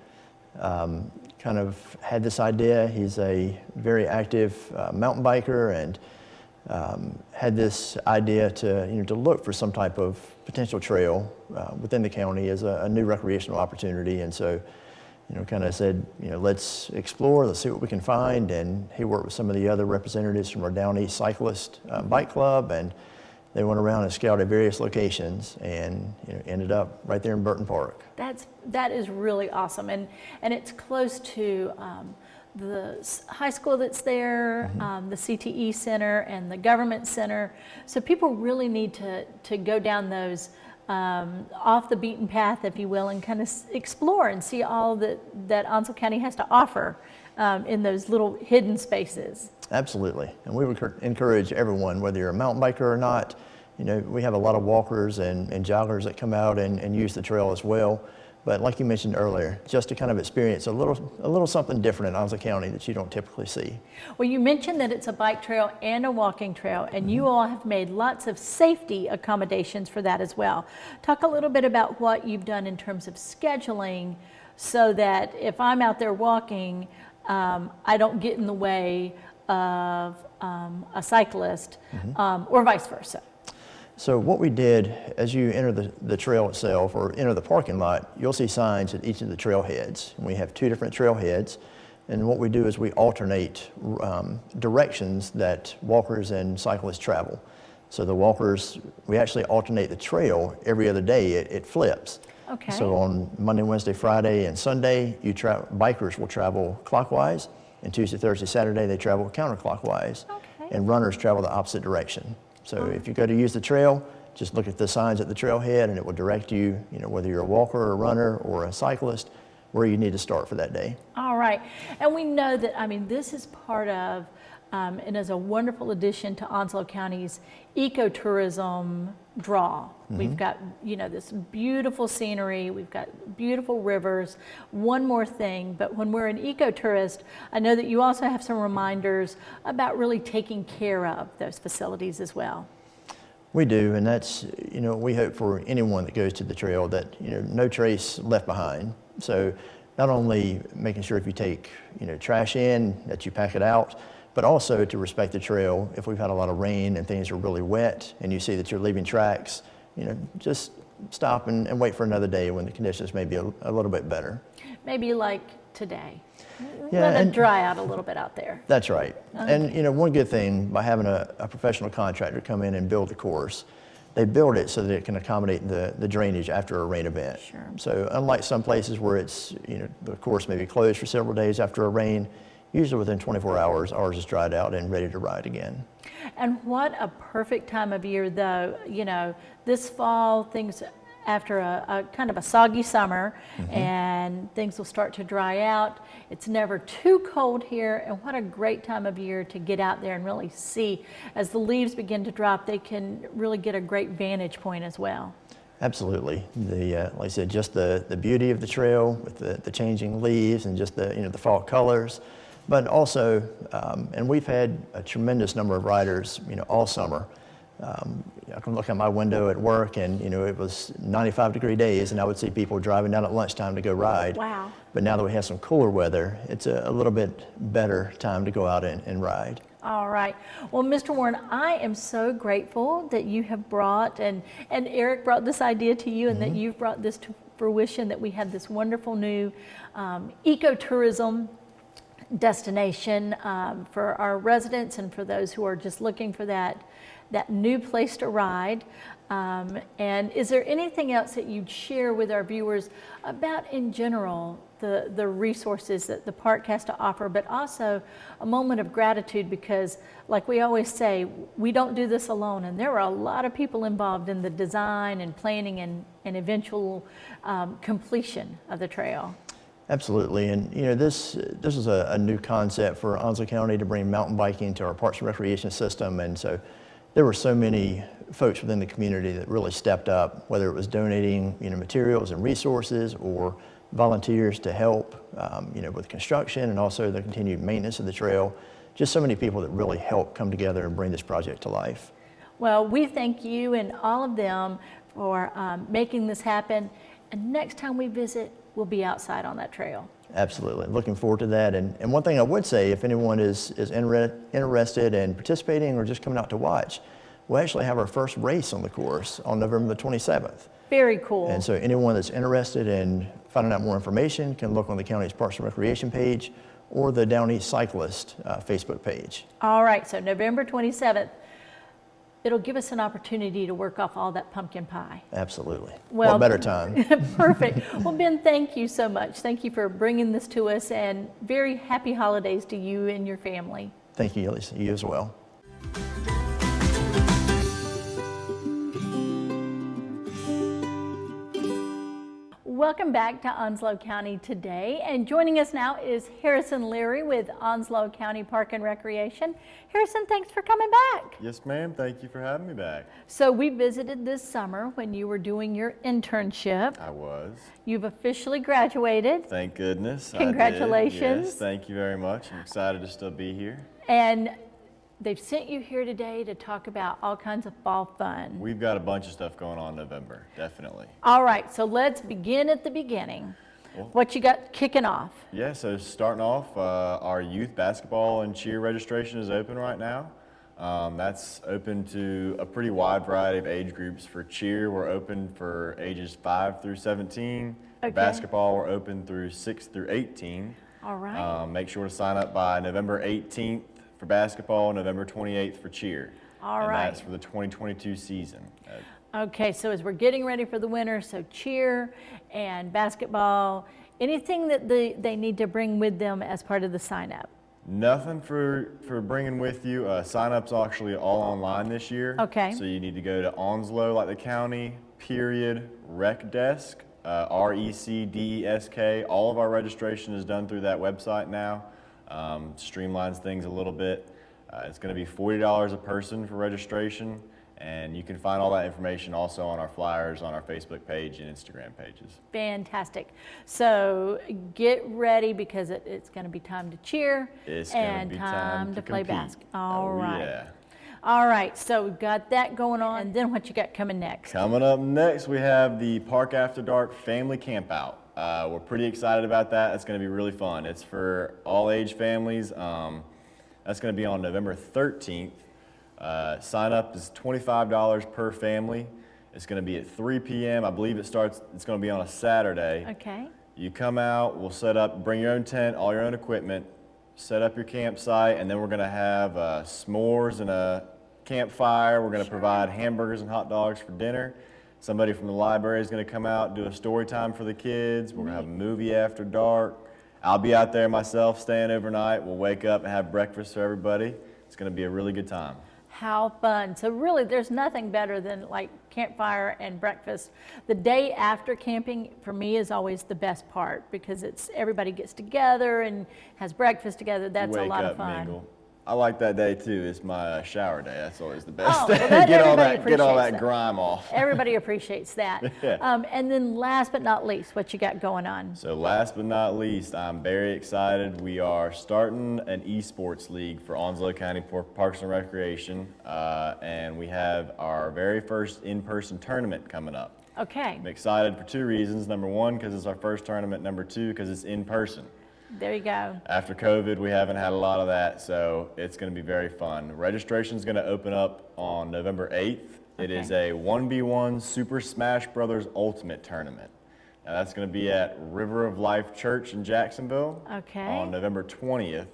kind of had this idea. He's a very active mountain biker and had this idea to look for some type of potential trail within the county as a new recreational opportunity. And so, kind of said, let's explore, let's see what we can find. And he worked with some of the other representatives from our Down East Cyclist Bike Club, and they went around and scouted various locations and ended up right there in Burton Park. That is really awesome, and it's close to the high school that's there, the CTE center and the government center. So people really need to go down those off the beaten path, if you will, and kind of explore and see all that Onslow County has to offer in those little hidden spaces. Absolutely, and we would encourage everyone, whether you're a mountain biker or not. We have a lot of walkers and joggers that come out and use the trail as well. But like you mentioned earlier, just to kind of experience a little something different in Onslow County that you don't typically see. Well, you mentioned that it's a bike trail and a walking trail, and you all have made lots of safety accommodations for that as well. Talk a little bit about what you've done in terms of scheduling so that if I'm out there walking, I don't get in the way of a cyclist or vice versa. So what we did, as you enter the trail itself or enter the parking lot, you'll see signs at each of the trailheads. And we have 2 different trailheads. And what we do is we alternate directions that walkers and cyclists travel. So the walkers, we actually alternate the trail every other day. It flips. Okay. So on Monday, Wednesday, Friday, and Sunday, bikers will travel clockwise. And Tuesday, Thursday, Saturday, they travel counterclockwise. Okay. And runners travel the opposite direction. So if you go to use the trail, just look at the signs at the trailhead and it will direct you, whether you're a walker or a runner or a cyclist, where you need to start for that day. All right. And we know that, this is part of, and is a wonderful addition to Onslow County's ecotourism draw. We've got, this beautiful scenery, we've got beautiful rivers. One more thing, but when we're an ecotourist, I know that you also have some reminders about really taking care of those facilities as well. We do, and that's, we hope for anyone that goes to the trail that, no trace left behind. So not only making sure if you take, trash in, that you pack it out, but also to respect the trail. If we've had a lot of rain and things are really wet and you see that you're leaving tracks, just stop and wait for another day when the conditions may be a little bit better. Maybe like today. Yeah, Let it and dry out a little bit out there. That's right. And one good thing by having a professional contractor come in and build the course, they build it so that it can accommodate the drainage after a rain event. Sure. So unlike some places where it's, the course may be closed for several days after a rain, usually within 24 hours, ours is dried out and ready to ride again. And what a perfect time of year, though. This fall, things after a kind of a soggy summer, and things will start to dry out. It's never too cold here, and what a great time of year to get out there and really see. As the leaves begin to drop, they can really get a great vantage point as well. Absolutely. Like I said, just the beauty of the trail with the changing leaves and just the fall colors. But also, and we've had a tremendous number of riders, all summer. I can look out my window at work and, it was 95-degree days and I would see people driving down at lunchtime to go ride. Wow. But now that we have some cooler weather, it's a little bit better time to go out and ride. All right. Well, Mr. Warren, I am so grateful that you have brought, and Eric brought this idea to you, and that you've brought this to fruition, that we have this wonderful new ecotourism destination for our residents and for those who are just looking for that new place to ride. And is there anything else that you'd share with our viewers about, in general, the resources that the park has to offer, but also a moment of gratitude, because like we always say, we don't do this alone, and there are a lot of people involved in the design and planning and eventual completion of the trail. Absolutely, and this is a new concept for Onslow County to bring mountain biking to our parks and recreation system, and so there were so many folks within the community that really stepped up, whether it was donating materials and resources or volunteers to help with construction and also the continued maintenance of the trail. Just so many people that really helped come together and bring this project to life. Well, we thank you and all of them for making this happen. And next time we visit, we'll be outside on that trail. Absolutely. Looking forward to that. And one thing I would say, if anyone is interested in participating or just coming out to watch, we'll actually have our first race on the course on November the 27th. Very cool. And so anyone that's interested in finding out more information can look on the county's Parks and Recreation page or the Down East Cyclist Facebook page. All right, so November 27th. It'll give us an opportunity to work off all that pumpkin pie. Absolutely. Well, what better time? Perfect. Well, Ben, thank you so much. Thank you for bringing this to us, and very happy holidays to you and your family. Thank you, Lisa. You as well. Welcome back to Onslow County Today, and joining us now is Harrison Leary with Onslow County Park and Recreation. Harrison, thanks for coming back. Yes, ma'am. Thank you for having me back. So we visited this summer when you were doing your internship. I was. You've officially graduated. Thank goodness. Congratulations. I did. Yes, thank you very much. I'm excited to still be here. And they've sent you here today to talk about all kinds of fall fun. We've got a bunch of stuff going on in November, definitely. All right, so let's begin at the beginning. What you got kicking off? Yeah, so starting off, our youth basketball and cheer registration is open right now. That's open to a pretty wide variety of age groups. For cheer, we're open for ages 5 through 17. Okay. Basketball, we're open through 6 through 18. All right. Make sure to sign up by November 18th for basketball, November 28th for cheer. All and right. that's for the 2022 season. Okay, so as we're getting ready for the winter, so cheer and basketball, anything that they need to bring with them as part of the sign up? Nothing for bringing with you. Sign-up's actually all online this year. Okay. So you need to go to Onslow, like the county, rec desk, RECDESK. All of our registration is done through that website now. Streamlines things a little bit. It's going to be $40 a person for registration, and you can find all that information also on our flyers on our Facebook page and Instagram pages. Fantastic. So get ready because it's going to be time to cheer It's and going to be time to play compete. basketball. All Oh, right. yeah. All right, so we've got that going on, and then what you got coming next? Coming up next, we have the Park After Dark Family Campout. We're pretty excited about that. It's going to be really fun. It's for all age families. That's going to be on November 13th. Sign up is $25 per family. It's going to be at 3 p.m. I believe it's going to be on a Saturday. Okay. You come out, we'll set up, bring your own tent, all your own equipment, set up your campsite, and then we're going to have s'mores and a campfire. We're going to provide hamburgers and hot dogs for dinner. Somebody from the library is going to come out, do a story time for the kids. We're going to have a movie after dark. I'll be out there myself staying overnight. We'll wake up and have breakfast for everybody. It's going to be a really good time. How fun. So really, there's nothing better than like campfire and breakfast. The day after camping, for me, is always the best part because everybody gets together and has breakfast together. That's a Wake lot up, of fun. mingle. I like that day too. It's my shower day. That's always the best Oh, day. well, that get all everybody that appreciates that. grime off. Everybody appreciates that. Yeah. And then last but not least, what you got going on? So last but not least, I'm very excited. We are starting an esports league for Onslow County Parks and Recreation, and we have our very first in-person tournament coming up. Okay, I'm excited for 2 reasons. Number 1, because it's our first tournament. Number 2, because it's in person. there you go. After COVID, we haven't had a lot of that, so it's going to be very fun. Registration is going to open up on November 8th. It is a 1v1 Super Smash Brothers Ultimate Tournament. Now that's going to be at River of Life Church in Jacksonville Okay. on November 20th.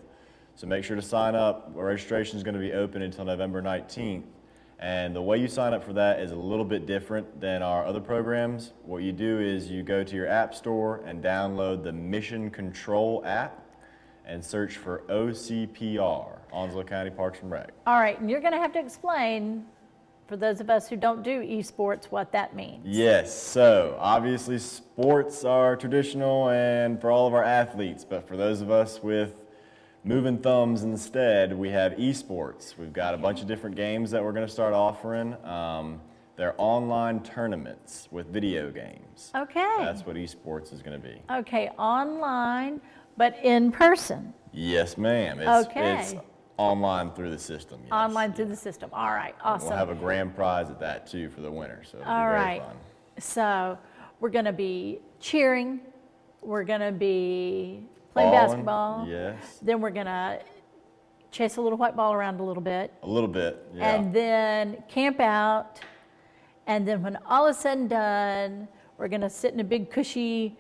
So make sure to sign up. Registration is going to be open until November 19th. And the way you sign up for that is a little bit different than our other programs. What you do is you go to your app store and download the Mission Control app and search for OCPR, Onslow County Parks and Rec. All right, and you're going to have to explain, for those of us who don't do esports, what that means. Yes, so obviously sports are traditional and for all of our athletes, but for those of us with moving thumbs instead, we have esports. We've got a bunch of different games that we're going to start offering. They're online tournaments with video games. Okay. That's what esports is going to be. Okay, online, but in person. Yes, ma'am. Okay. It's online through the system. Yes. Online through the system. All right, awesome. We'll have a grand prize at that too for the winner, so it'll All be very right. fun. So we're going to be cheering we're going to be playing Balling, basketball. yes. Then we're going to chase a little white ball around a little bit. A little bit, yeah. And then camp out. And then when all is said and done, we're going to sit in a big cushy,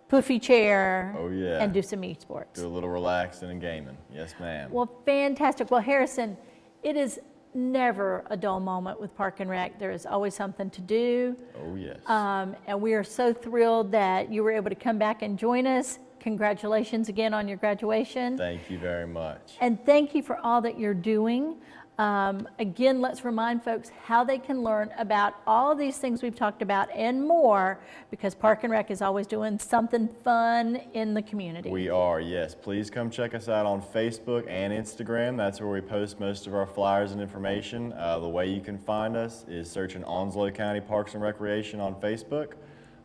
poofy chair. Oh, yeah. And do some esports. Do a little relaxing and gaming. Yes, ma'am. Well, fantastic. Well, Harrison, it is never a dull moment with Park and Rec. There is always something to do. Oh, yes. And we are so thrilled that you were able to come back and join us. Congratulations again on your graduation. Thank you very much. And thank you for all that you're doing. Again, let's remind folks how they can learn about all of these things we've talked about and more, because Park and Rec is always doing something fun in the community. We are, yes. Please come check us out on Facebook and Instagram. That's where we post most of our flyers and information. The way you can find us is searching Onslow County Parks and Recreation on Facebook.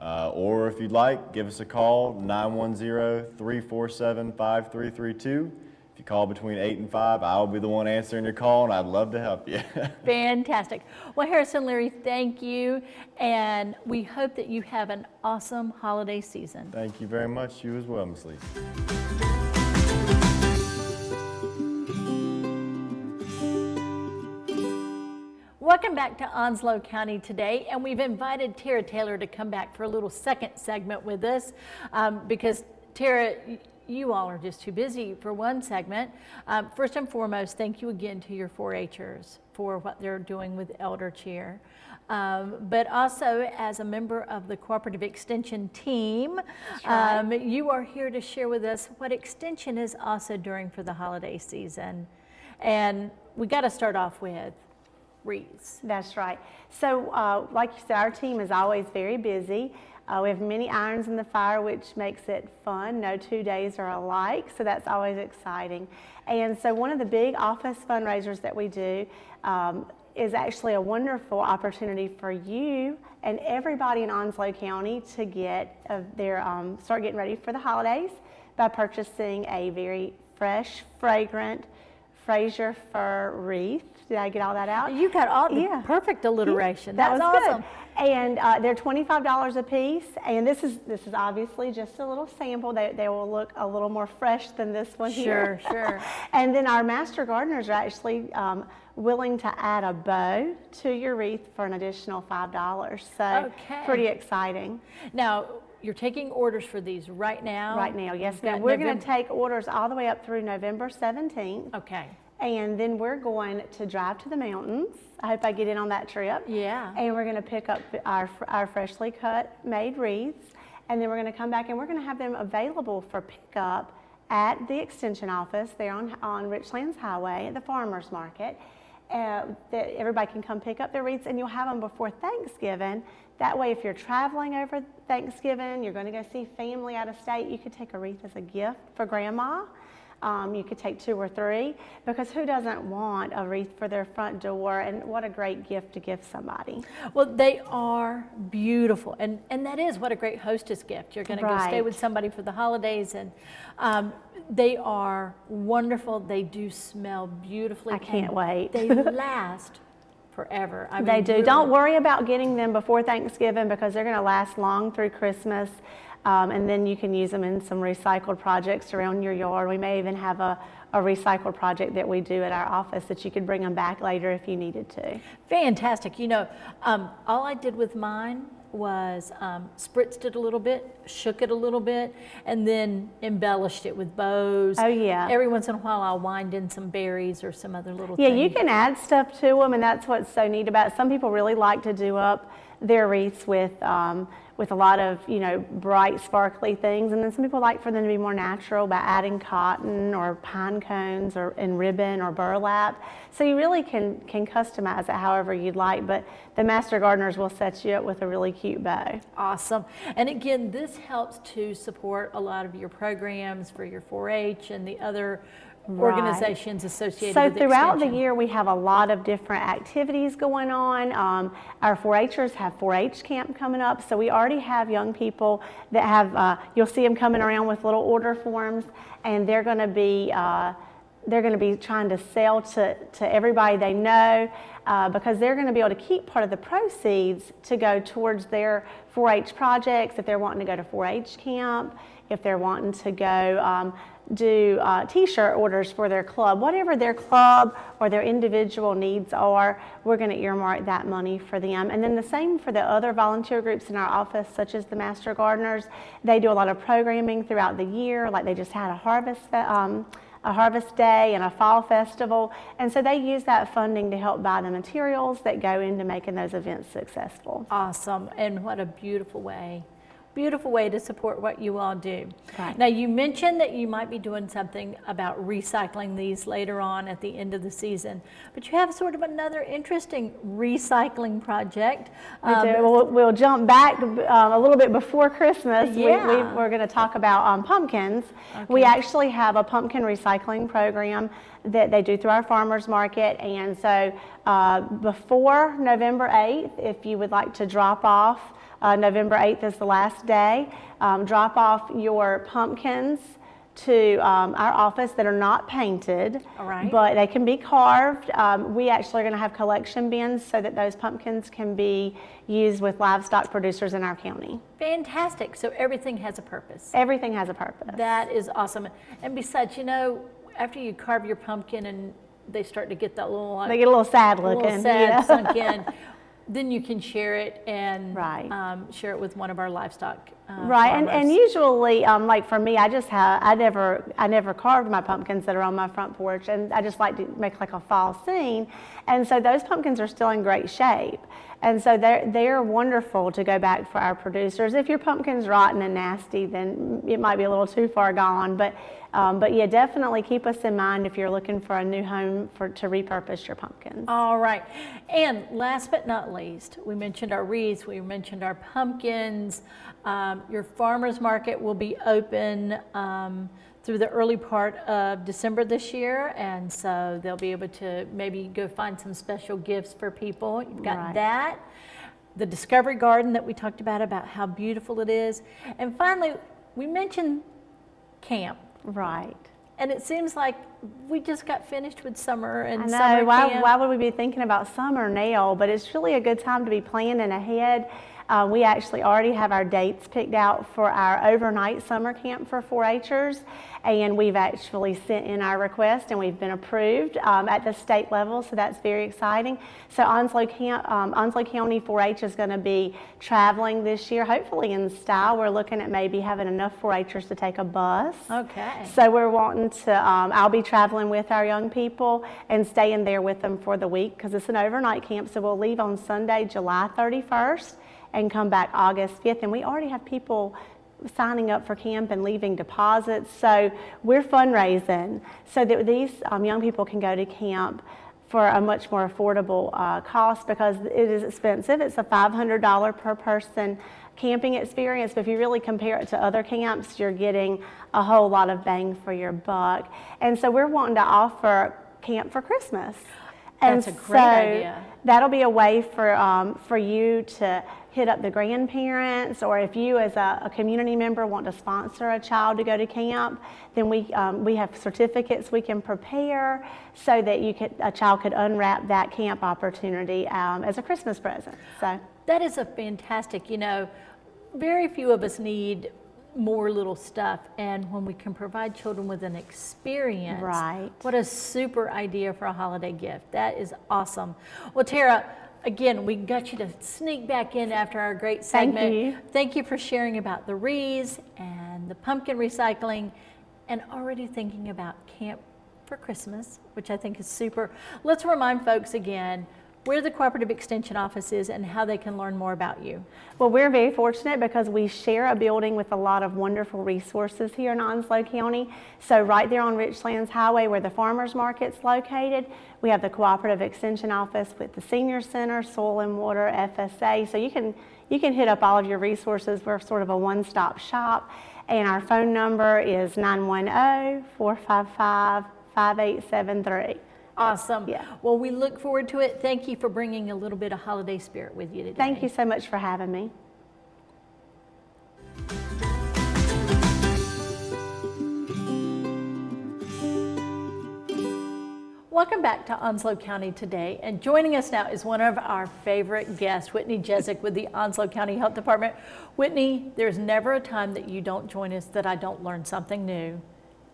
Or if you'd like, give us a call, 910-347-5332. If you call between 8 and 5, I'll be the one answering your call, and I'd love to help you. Fantastic. Well, Harrison, Leary, thank you, and we hope that you have an awesome holiday season. Thank you very much. You as well, Ms. Lisa. Welcome back to Onslow County Today, and we've invited Tara Taylor to come back for a little second segment with us because, Tara, you all are just too busy for one segment. First and foremost, thank you again to your 4-H'ers for what they're doing with Elder Cheer. But also as a member of the Cooperative Extension team, you are here to share with us what Extension is also doing for the holiday season. And we got to start off with wreaths. That's right. So like you said, our team is always very busy. We have many irons in the fire, which makes it fun. No 2 days are alike, so that's always exciting. And so one of the big office fundraisers that we do is actually a wonderful opportunity for you and everybody in Onslow County to get start getting ready for the holidays by purchasing a very fresh, fragrant Fraser fir wreath. Did I get all that out? You got all the perfect alliteration. That was awesome. good. And they're $25 a piece, and this is obviously just a little sample. They will look a little more fresh than this one here. Sure. And then our master gardeners are actually willing to add a bow to your wreath for an additional $5. So pretty exciting. Now, you're taking orders for these right now? Right now, yes, ma'am. We're going to take orders all the way up through November 17th. Okay. And then we're going to drive to the mountains. I hope I get in on that trip. Yeah. And we're going to pick up our freshly cut made wreaths. And then we're going to come back and we're going to have them available for pickup at the Extension office there on Richlands Highway at the Farmers Market. That everybody can come pick up their wreaths, and you'll have them before Thanksgiving. That way, if you're traveling over Thanksgiving, you're going to go see family out of state, you could take a wreath as a gift for Grandma. You could take 2 or 3, because who doesn't want a wreath for their front door? And what a great gift to give somebody. Well, they are beautiful, and that is what a great hostess gift. You're going to go stay with somebody for the holidays, and they are wonderful. They do smell beautifully. I can't wait. They last forever. I mean, they do. really. Don't worry about getting them before Thanksgiving, because they're going to last long through Christmas. And then you can use them in some recycled projects around your yard. We may even have a recycled project that we do at our office that you could bring them back later if you needed to. Fantastic. You know, all I did with mine was spritzed it a little bit, shook it a little bit, and then embellished it with bows. Oh, yeah. Every once in a while I'll wind in some berries or some other little thing. Yeah, you can add stuff to them, and that's what's so neat about it. Some people really like to do up their wreaths with a lot of, bright, sparkly things. And then some people like for them to be more natural by adding cotton or pine cones and ribbon or burlap. So you really can customize it however you'd like, but the master gardeners will set you up with a really cute bow. Awesome. And again, this helps to support a lot of your programs for your 4-H and the other organizations associated with So throughout Extension. the year, we have a lot of different activities going on. Our 4-H'ers have 4-H camp coming up, so we already have young people that have, you'll see them coming around with little order forms, and they're going to be they're going to be trying to sell to everybody they know because they're going to be able to keep part of the proceeds to go towards their 4-H projects if they're wanting to go to 4-H camp, if they're wanting to go do t-shirt orders for their club. Whatever their club or their individual needs are, we're going to earmark that money for them. And then the same for the other volunteer groups in our office, such as the Master Gardeners. They do a lot of programming throughout the year, like they just had a harvest day and a fall festival, and so they use that funding to help buy the materials that go into making those events successful. Awesome, and what a beautiful way to support what you all do. Right. Now, you mentioned that you might be doing something about recycling these later on at the end of the season, but you have sort of another interesting recycling project. We do. We'll jump back a little bit before Christmas. Yeah. We're going to talk about pumpkins. Okay. We actually have a pumpkin recycling program that they do through our farmers market, and so before November 8th, if you would like to drop off, November 8th is the last day. Drop off your pumpkins to our office that are not painted, All right. but they can be carved. We actually are going to have collection bins so that those pumpkins can be used with livestock producers in our county. Fantastic. So everything has a purpose. Everything has a purpose. That is awesome. And besides, after you carve your pumpkin and they start to get that little, They get a little sad a looking. little sad yeah. sunk in, then you can share it and Right. share it with one of our livestock Right, and farmers. usually, like for me, I never carved my pumpkins that are on my front porch, and I just like to make like a fall scene, and so those pumpkins are still in great shape, and so they're wonderful to go back for our producers. If your pumpkin's rotten and nasty, then it might be a little too far gone, but yeah, definitely keep us in mind if you're looking for a new home to repurpose your pumpkins. All right. And last but not least, we mentioned our wreaths, we mentioned our pumpkins. Your farmers market will be open through the early part of December this year, and so they'll be able to maybe go find some special gifts for people. You've got Right. that, the Discovery Garden that we talked about how beautiful it is. And finally, we mentioned camp. Right. And it seems like we just got finished with summer and I know, summer camp. why would we be thinking about summer now? But it's really a good time to be planning ahead. We actually already have our dates picked out for our overnight summer camp for 4-H'ers, and we've actually sent in our request and we've been approved at the state level, so that's very exciting. So Onslow County 4-H is going to be traveling this year, hopefully in style. We're looking at maybe having enough 4-H'ers to take a bus. Okay. So we're wanting to, I'll be traveling with our young people and staying there with them for the week because it's an overnight camp. So we'll leave on Sunday, July 31st and come back August 5th. And we already have people signing up for camp and leaving deposits. So we're fundraising so that these young people can go to camp for a much more affordable cost because it is expensive. It's a $500 per person camping experience, but if you really compare it to other camps, you're getting a whole lot of bang for your buck. And so we're wanting to offer camp for Christmas. And That's a great idea. That'll be a way for you to hit up the grandparents, or if you as a community member want to sponsor a child to go to camp, then we have certificates we can prepare so that a child could unwrap that camp opportunity as a Christmas present. So That is a fantastic, very few of us need more little stuff, and when we can provide children with an experience, Right. What a super idea for a holiday gift. That is awesome. Well, Tara, again, we got you to sneak back in after our great Thank segment. you. Thank you for sharing about the wreaths and the pumpkin recycling and already thinking about camp for Christmas, which I think is super. Let's remind folks again where the Cooperative Extension Office is and how they can learn more about you. Well, we're very fortunate because we share a building with a lot of wonderful resources here in Onslow County. So right there on Richlands Highway where the farmers market's located, we have the Cooperative Extension Office with the Senior Center, Soil and Water, FSA. So you can hit up all of your resources. We're sort of a one-stop shop. And our phone number is 910-455-5873. Awesome. Yeah. Well, we look forward to it. Thank you for bringing a little bit of holiday spirit with you today. Thank you so much for having me. Welcome back to Onslow County Today, and joining us now is one of our favorite guests, Whitney Jezick with the Onslow County Health Department. Whitney, there's never a time that you don't join us that I don't learn something new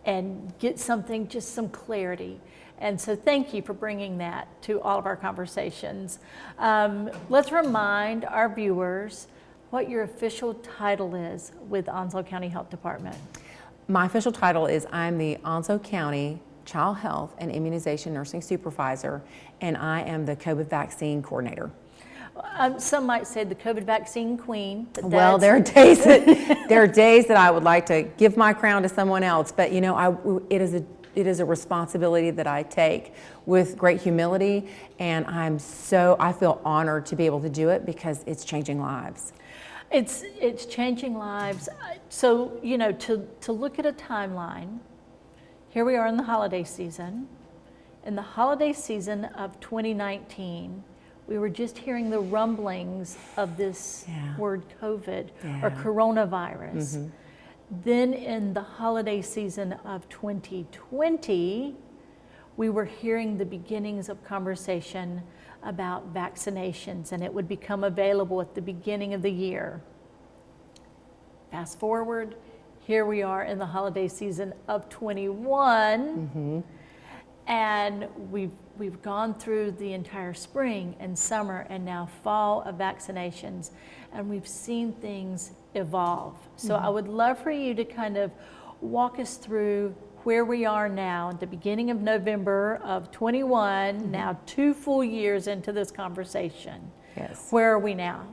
and get something, just some clarity. And so thank you for bringing that to all of our conversations. Let's remind our viewers what your official title is with Onslow County Health Department. My official title is I'm the Onslow County Child Health and Immunization Nursing Supervisor, and I am the COVID vaccine coordinator. Some might say the COVID vaccine queen. But Well, there are days that I would like to give my crown to someone else, but you know, it is a responsibility that I take with great humility, and I feel honored to be able to do it because it's changing lives. It's changing lives. So, you know, to look at a timeline, here we are in the holiday season. In the holiday season of 2019, we were just hearing the rumblings of this word COVID or coronavirus. Then in the holiday season of 2020, we were hearing the beginnings of conversation about vaccinations, and it would become available at the beginning of the year. Fast forward, here we are in the holiday season of 21, and we've gone through the entire spring and summer and now fall of vaccinations, and we've seen things evolve. So I would love for you to kind of walk us through where we are now at the beginning of November of 21, now 2 full years into this conversation. Yes. Where are we now?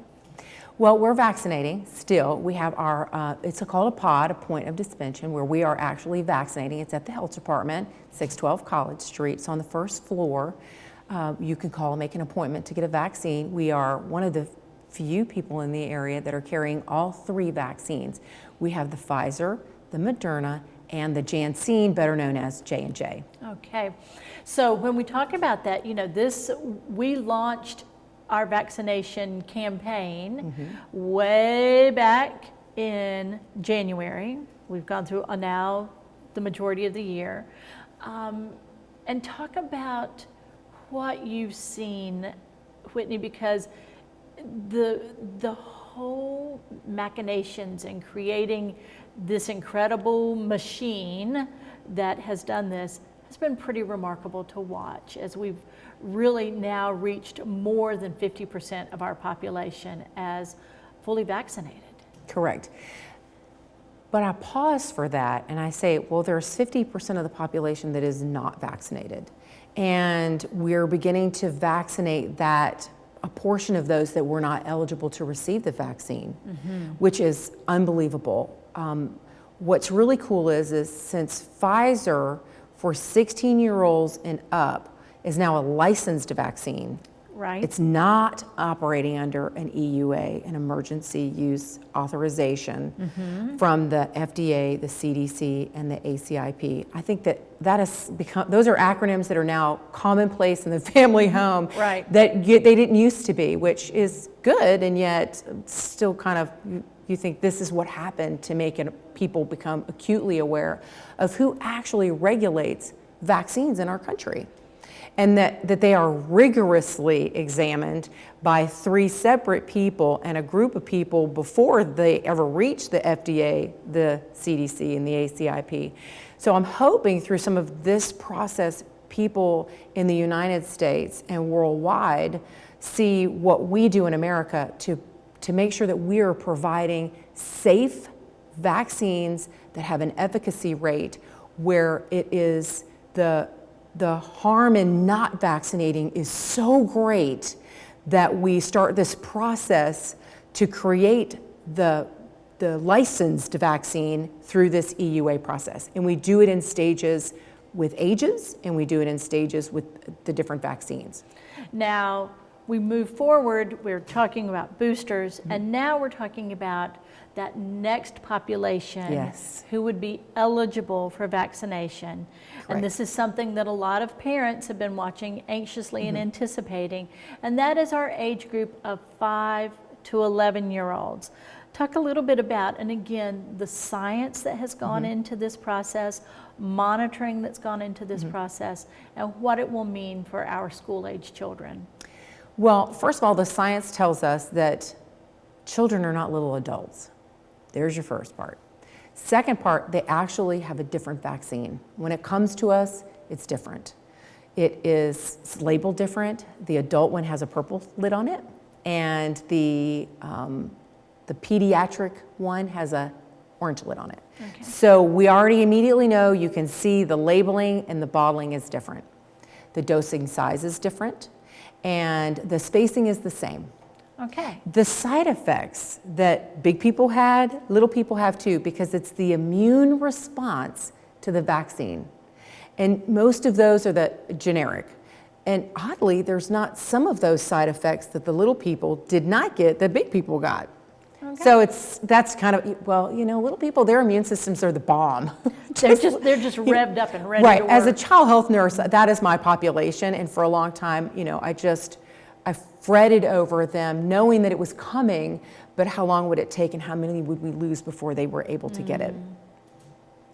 Well, we're vaccinating still. We have our, it's called a pod, a point of dispension, where we are actually vaccinating. It's at the health department, 612 College Street. It's on the first floor. You can call and make an appointment to get a vaccine. We are one of the few people in the area that are carrying all 3 vaccines. We have the Pfizer, the Moderna, and the Janssen, better known as J&J. Okay, so when we talk about that, you know, we launched our vaccination campaign way back in January. We've gone through now the majority of the year. And talk about what you've seen, Whitney, because the whole machinations in creating this incredible machine that has done this has been pretty remarkable to watch, as we've really now reached more than 50% of our population as fully vaccinated. Correct. But I pause for that and I say, well, there's 50% of the population that is not vaccinated. And we're beginning to vaccinate a portion of those that were not eligible to receive the vaccine, which is unbelievable. What's really cool is since Pfizer for 16-year-olds and up is now a licensed vaccine. Right. It's not operating under an EUA, an emergency use authorization from the FDA, the CDC, and the ACIP. I think that has become, those are acronyms that are now commonplace in the family home Right. that they didn't used to be, which is good, and yet still kind of, you think this is what happened to make people become acutely aware of who actually regulates vaccines in our country. And that they are rigorously examined by 3 separate people and a group of people before they ever reach the FDA, the CDC, and the ACIP. So I'm hoping through some of this process, people in the United States and worldwide see what we do in America to make sure that we are providing safe vaccines that have an efficacy rate where it is the harm in not vaccinating is so great that we start this process to create the licensed vaccine through this EUA process. And we do it in stages with ages, and we do it in stages with the different vaccines. Now, we move forward, we're talking about boosters, and now we're talking about that next population who would be eligible for vaccination. Correct. And this is something that a lot of parents have been watching anxiously and anticipating, and that is our age group of 5 to 11-year-olds. Talk a little bit about, and again, the science that has gone into this process, monitoring that's gone into this process, and what it will mean for our school-age children. Well, first of all, the science tells us that children are not little adults. There's your first part. Second part, they actually have a different vaccine. When it comes to us, it's different. It's labeled different. The adult one has a purple lid on it, and the pediatric one has a orange lid on it. Okay. So we already immediately know, you can see the labeling and the bottling is different. The dosing size is different, and the spacing is the same. Okay. The side effects that big people had, little people have too, because it's the immune response to the vaccine. And most of those are the generic. And oddly, there's not some of those side effects that the little people did not get that big people got. Okay. So that's kind of, well, you know, little people, their immune systems are the bomb. They're just revved up and ready Right. to work. As a child health nurse, that is my population. And for a long time, you know, I fretted over them knowing that it was coming, but how long would it take and how many would we lose before they were able to get it?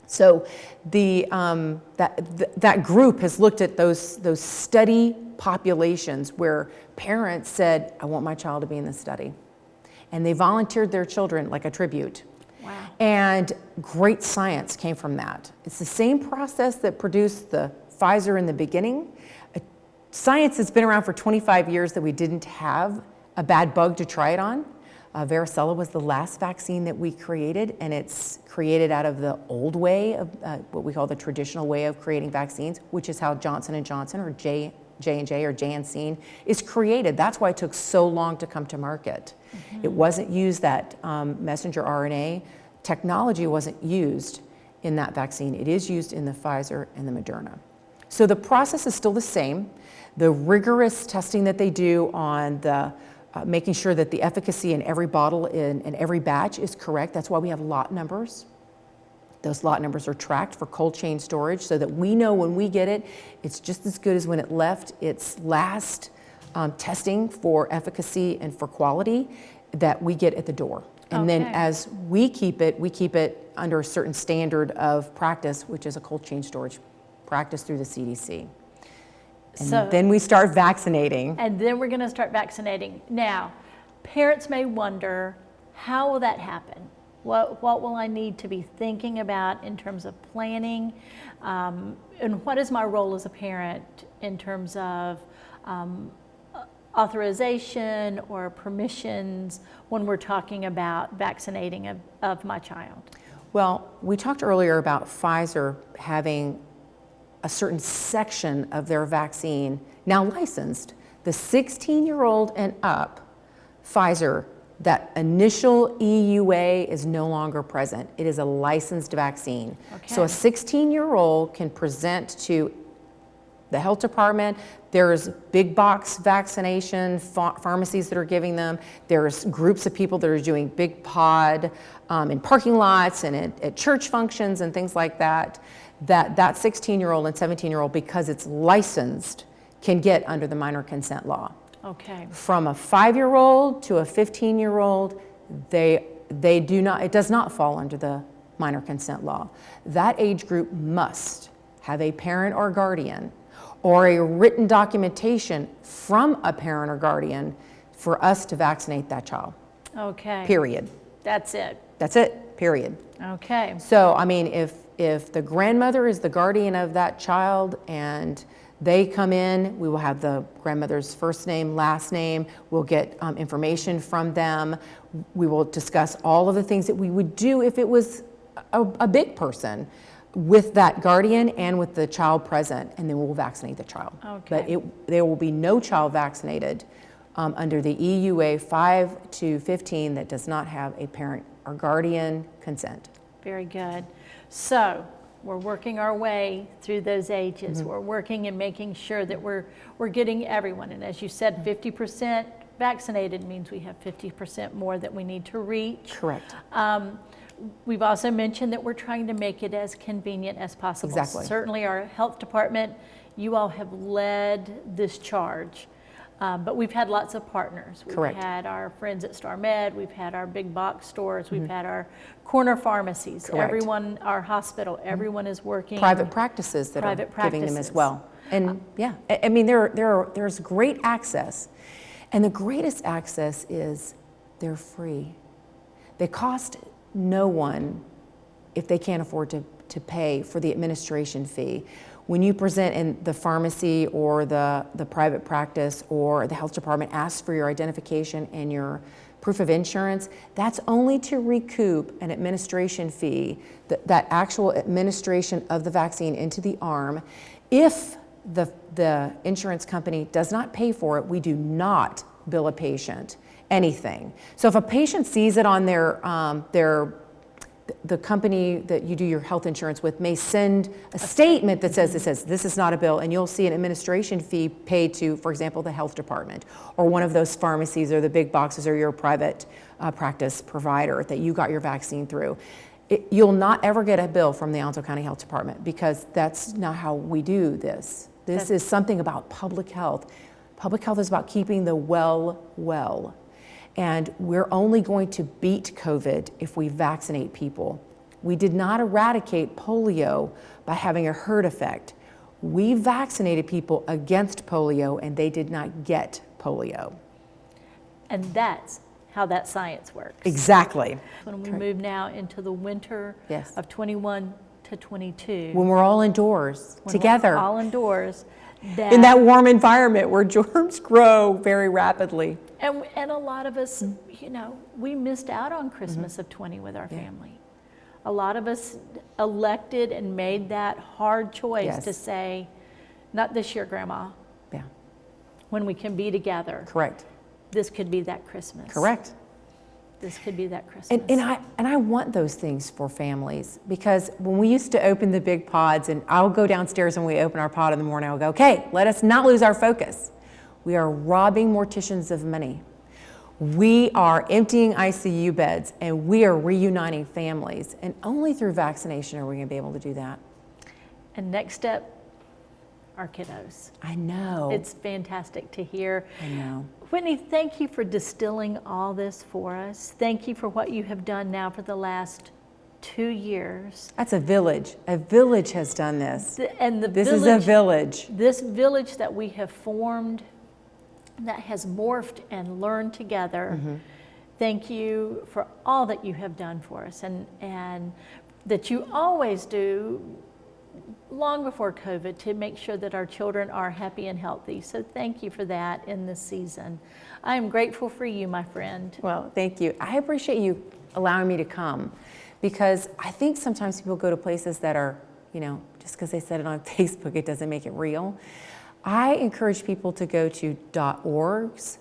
So that group has looked at those study populations where parents said, I want my child to be in this study. And they volunteered their children like a tribute. Wow. And great science came from that. It's the same process that produced the Pfizer in the beginning. Science has been around for 25 years that we didn't have a bad bug to try it on. Varicella was the last vaccine that we created, and it's created out of the old way of what we call the traditional way of creating vaccines, which is how Johnson & Johnson or J&J or Janssen is created. That's why it took so long to come to market. It wasn't used, that messenger RNA technology wasn't used in that vaccine. It is used in the Pfizer and the Moderna. So the process is still the same. The rigorous testing that they do on the making sure that the efficacy in every bottle in every batch is correct. That's why we have lot numbers. Those lot numbers are tracked for cold chain storage so that we know when we get it, it's just as good as when it left its last testing for efficacy and for quality that we get at the door. And then Okay. as we keep it under a certain standard of practice, which is a cold chain storage practice through the CDC. And So- then we start vaccinating. And then we're going to start vaccinating. Now, parents may wonder, how will that happen? What will I need to be thinking about in terms of planning? And what is my role as a parent in terms of authorization or permissions when we're talking about vaccinating of my child? Well, we talked earlier about Pfizer having a certain section of their vaccine now licensed. The 16-year-old and up, Pfizer, that initial EUA is no longer present. It is a licensed vaccine. Okay. So a 16-year-old can present to the health department. There's big box vaccination pharmacies that are giving them. There's groups of people that are doing big pod in parking lots and at church functions and things like that. That 16-year-old and 17-year-old, because it's licensed, can get under the minor consent law. Okay. From a 5-year-old to a 15-year-old, they do not. It does not fall under the minor consent law. That age group must have a parent or guardian or a written documentation from a parent or guardian for us to vaccinate that child. Okay. Period. That's it. That's it. Period. Okay. So, I mean, if the grandmother is the guardian of that child and they come in, we will have the grandmother's first name, last name. We'll get information from them. We will discuss all of the things that we would do if it was a big person with that guardian and with the child present, and then we'll vaccinate the child. Okay. But there will be no child vaccinated under the EUA 5 to 15 that does not have a parent or guardian consent. Very good. So we're working our way through those ages. We're working and making sure that we're getting everyone. And as you said, 50% vaccinated means we have 50% more that we need to reach. Correct. We've also mentioned that we're trying to make it as convenient as possible. Exactly. Certainly our health department, you all have led this charge. But we've had lots of partners. We've Correct. had our friends at Star Med, we've had our big box stores, we've had our corner pharmacies. Correct. Everyone, our hospital, everyone is working. Private practices that Private are giving them as practices. well. And yeah, I mean, there's great access. And the greatest access is they're free. They cost no one if they can't afford to pay for the administration fee. When you present in the pharmacy or the private practice or the health department asks for your identification and your proof of insurance, that's only to recoup an administration fee, that actual administration of the vaccine into the arm. If the insurance company does not pay for it, we do not bill a patient anything. So if a patient sees it on the company that you do your health insurance with may send a statement that says this is not a bill, and you'll see an administration fee paid to, for example, the health department or one of those pharmacies or the big boxes or your private practice provider that you got your vaccine through. You'll not ever get a bill from the Onslow County Health Department because that's not how we do this. This is something about public health. Public health is about keeping the well. And we're only going to beat COVID if we vaccinate people. We did not eradicate polio by having a herd effect. We vaccinated people against polio and they did not get polio. And that's how that science works. Exactly. When we move now into the winter Yes. of 21 to 22. When we're all indoors when together we're all indoors. in that warm environment where germs grow very rapidly. And a lot of us, we missed out on Christmas of 20 with our family. A lot of us elected and made that hard choice Yes. to say, not this year, Grandma. Yeah, When we can be together, correct. this could be that Christmas. Correct. This could be that Christmas. And I want those things for families because when we used to open the big pods, and I'll go downstairs and we open our pod in the morning, I'll go, okay, let us not lose our focus. We are robbing morticians of money. We are emptying ICU beds and we are reuniting families. And only through vaccination are we going to be able to do that. And next step, our kiddos. I know. It's fantastic to hear. I know. Whitney, thank you for distilling all this for us. Thank you for what you have done now for the last 2 years. That's a village. A village has done this. This is a village. This village that we have formed, that has morphed and learned together. Thank you for all that you have done for us and that you always do long before COVID to make sure that our children are happy and healthy. So thank you for that in this season. I am grateful for you, my friend. Well, thank you. I appreciate you allowing me to come because I think sometimes people go to places that are, just because they said it on Facebook, it doesn't make it real. I encourage people to go to .orgs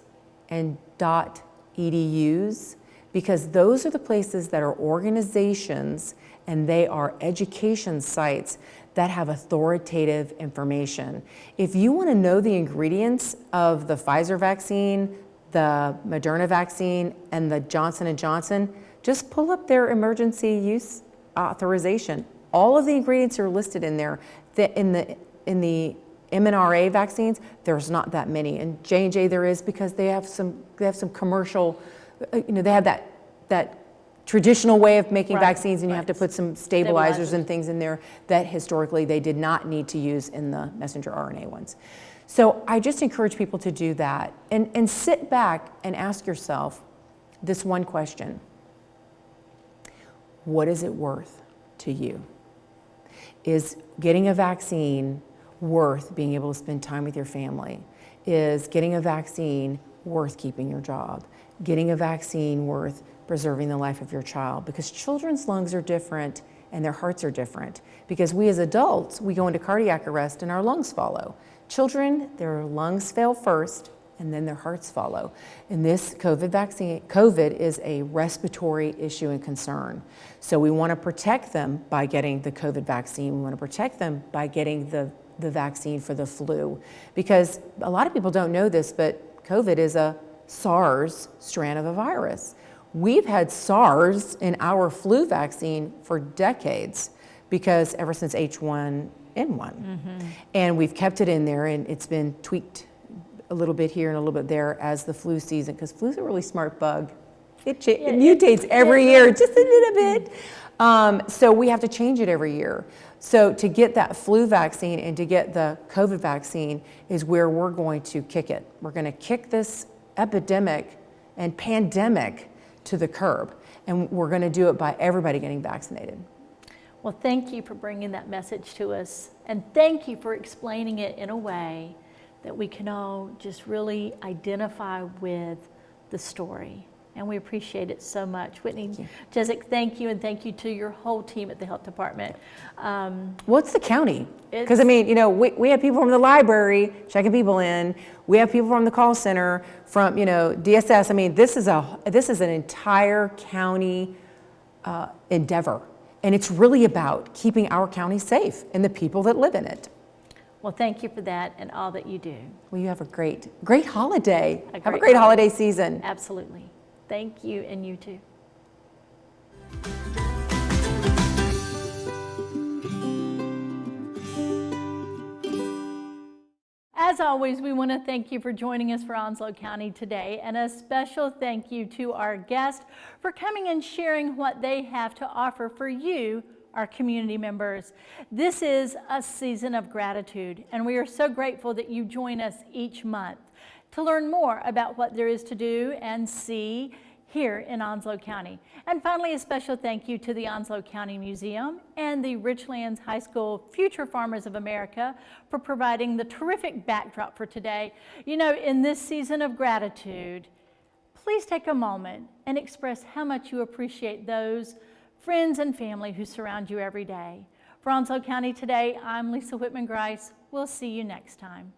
and .edus because those are the places that are organizations and they are education sites that have authoritative information. If you want to know the ingredients of the Pfizer vaccine, the Moderna vaccine, and the Johnson & Johnson, just pull up their emergency use authorization. All of the ingredients are listed in there. In the mRNA vaccines, there's not that many. And J&J there is because they have some commercial, they have that traditional way of making vaccines, and you have to put some stabilizers and things in there that historically they did not need to use in the messenger RNA ones. So I just encourage people to do that and sit back and ask yourself this one question. What is it worth to you? Is getting a vaccine worth being able to spend time with your family? Is getting a vaccine worth keeping your job? Getting a vaccine worth preserving the life of your child? Because children's lungs are different and their hearts are different. Because we as adults, we go into cardiac arrest and our lungs follow. Children, their lungs fail first and then their hearts follow. And this COVID is a respiratory issue and concern. So we want to protect them by getting the COVID vaccine. We want to protect them by getting the vaccine for the flu. Because a lot of people don't know this, but COVID is a SARS strand of a virus. We've had SARS in our flu vaccine for decades because ever since H1N1. And we've kept it in there and it's been tweaked a little bit here and a little bit there as the flu season, because flu's a really smart bug. It mutates every year, just a little bit. So we have to change it every year. So to get that flu vaccine and to get the COVID vaccine is where we're going to kick it. We're going to kick this epidemic and pandemic to the curb. And we're going to do it by everybody getting vaccinated. Well, thank you for bringing that message to us. And thank you for explaining it in a way that we can all just really identify with the story. And we appreciate it so much. Whitney Jezick, thank you, and thank you to your whole team at the health department. What's the county? Because I mean, you know, we have people from the library checking people in. We have people from the call center, from, you know, DSS. I mean, this is an entire county endeavor, and it's really about keeping our county safe and the people that live in it. Well, thank you for that and all that you do. Well, you have a great holiday. Have a great holiday season. Absolutely. Thank you, and you too. As always, we want to thank you for joining us for Onslow County today, and a special thank you to our guests for coming and sharing what they have to offer for you, our community members. This is a season of gratitude, and we are so grateful that you join us each month to learn more about what there is to do and see here in Onslow County. And finally, a special thank you to the Onslow County Museum and the Richlands High School Future Farmers of America for providing the terrific backdrop for today. You know, in this season of gratitude, please take a moment and express how much you appreciate those friends and family who surround you every day. For Onslow County Today, I'm Lisa Whitman Grice. We'll see you next time.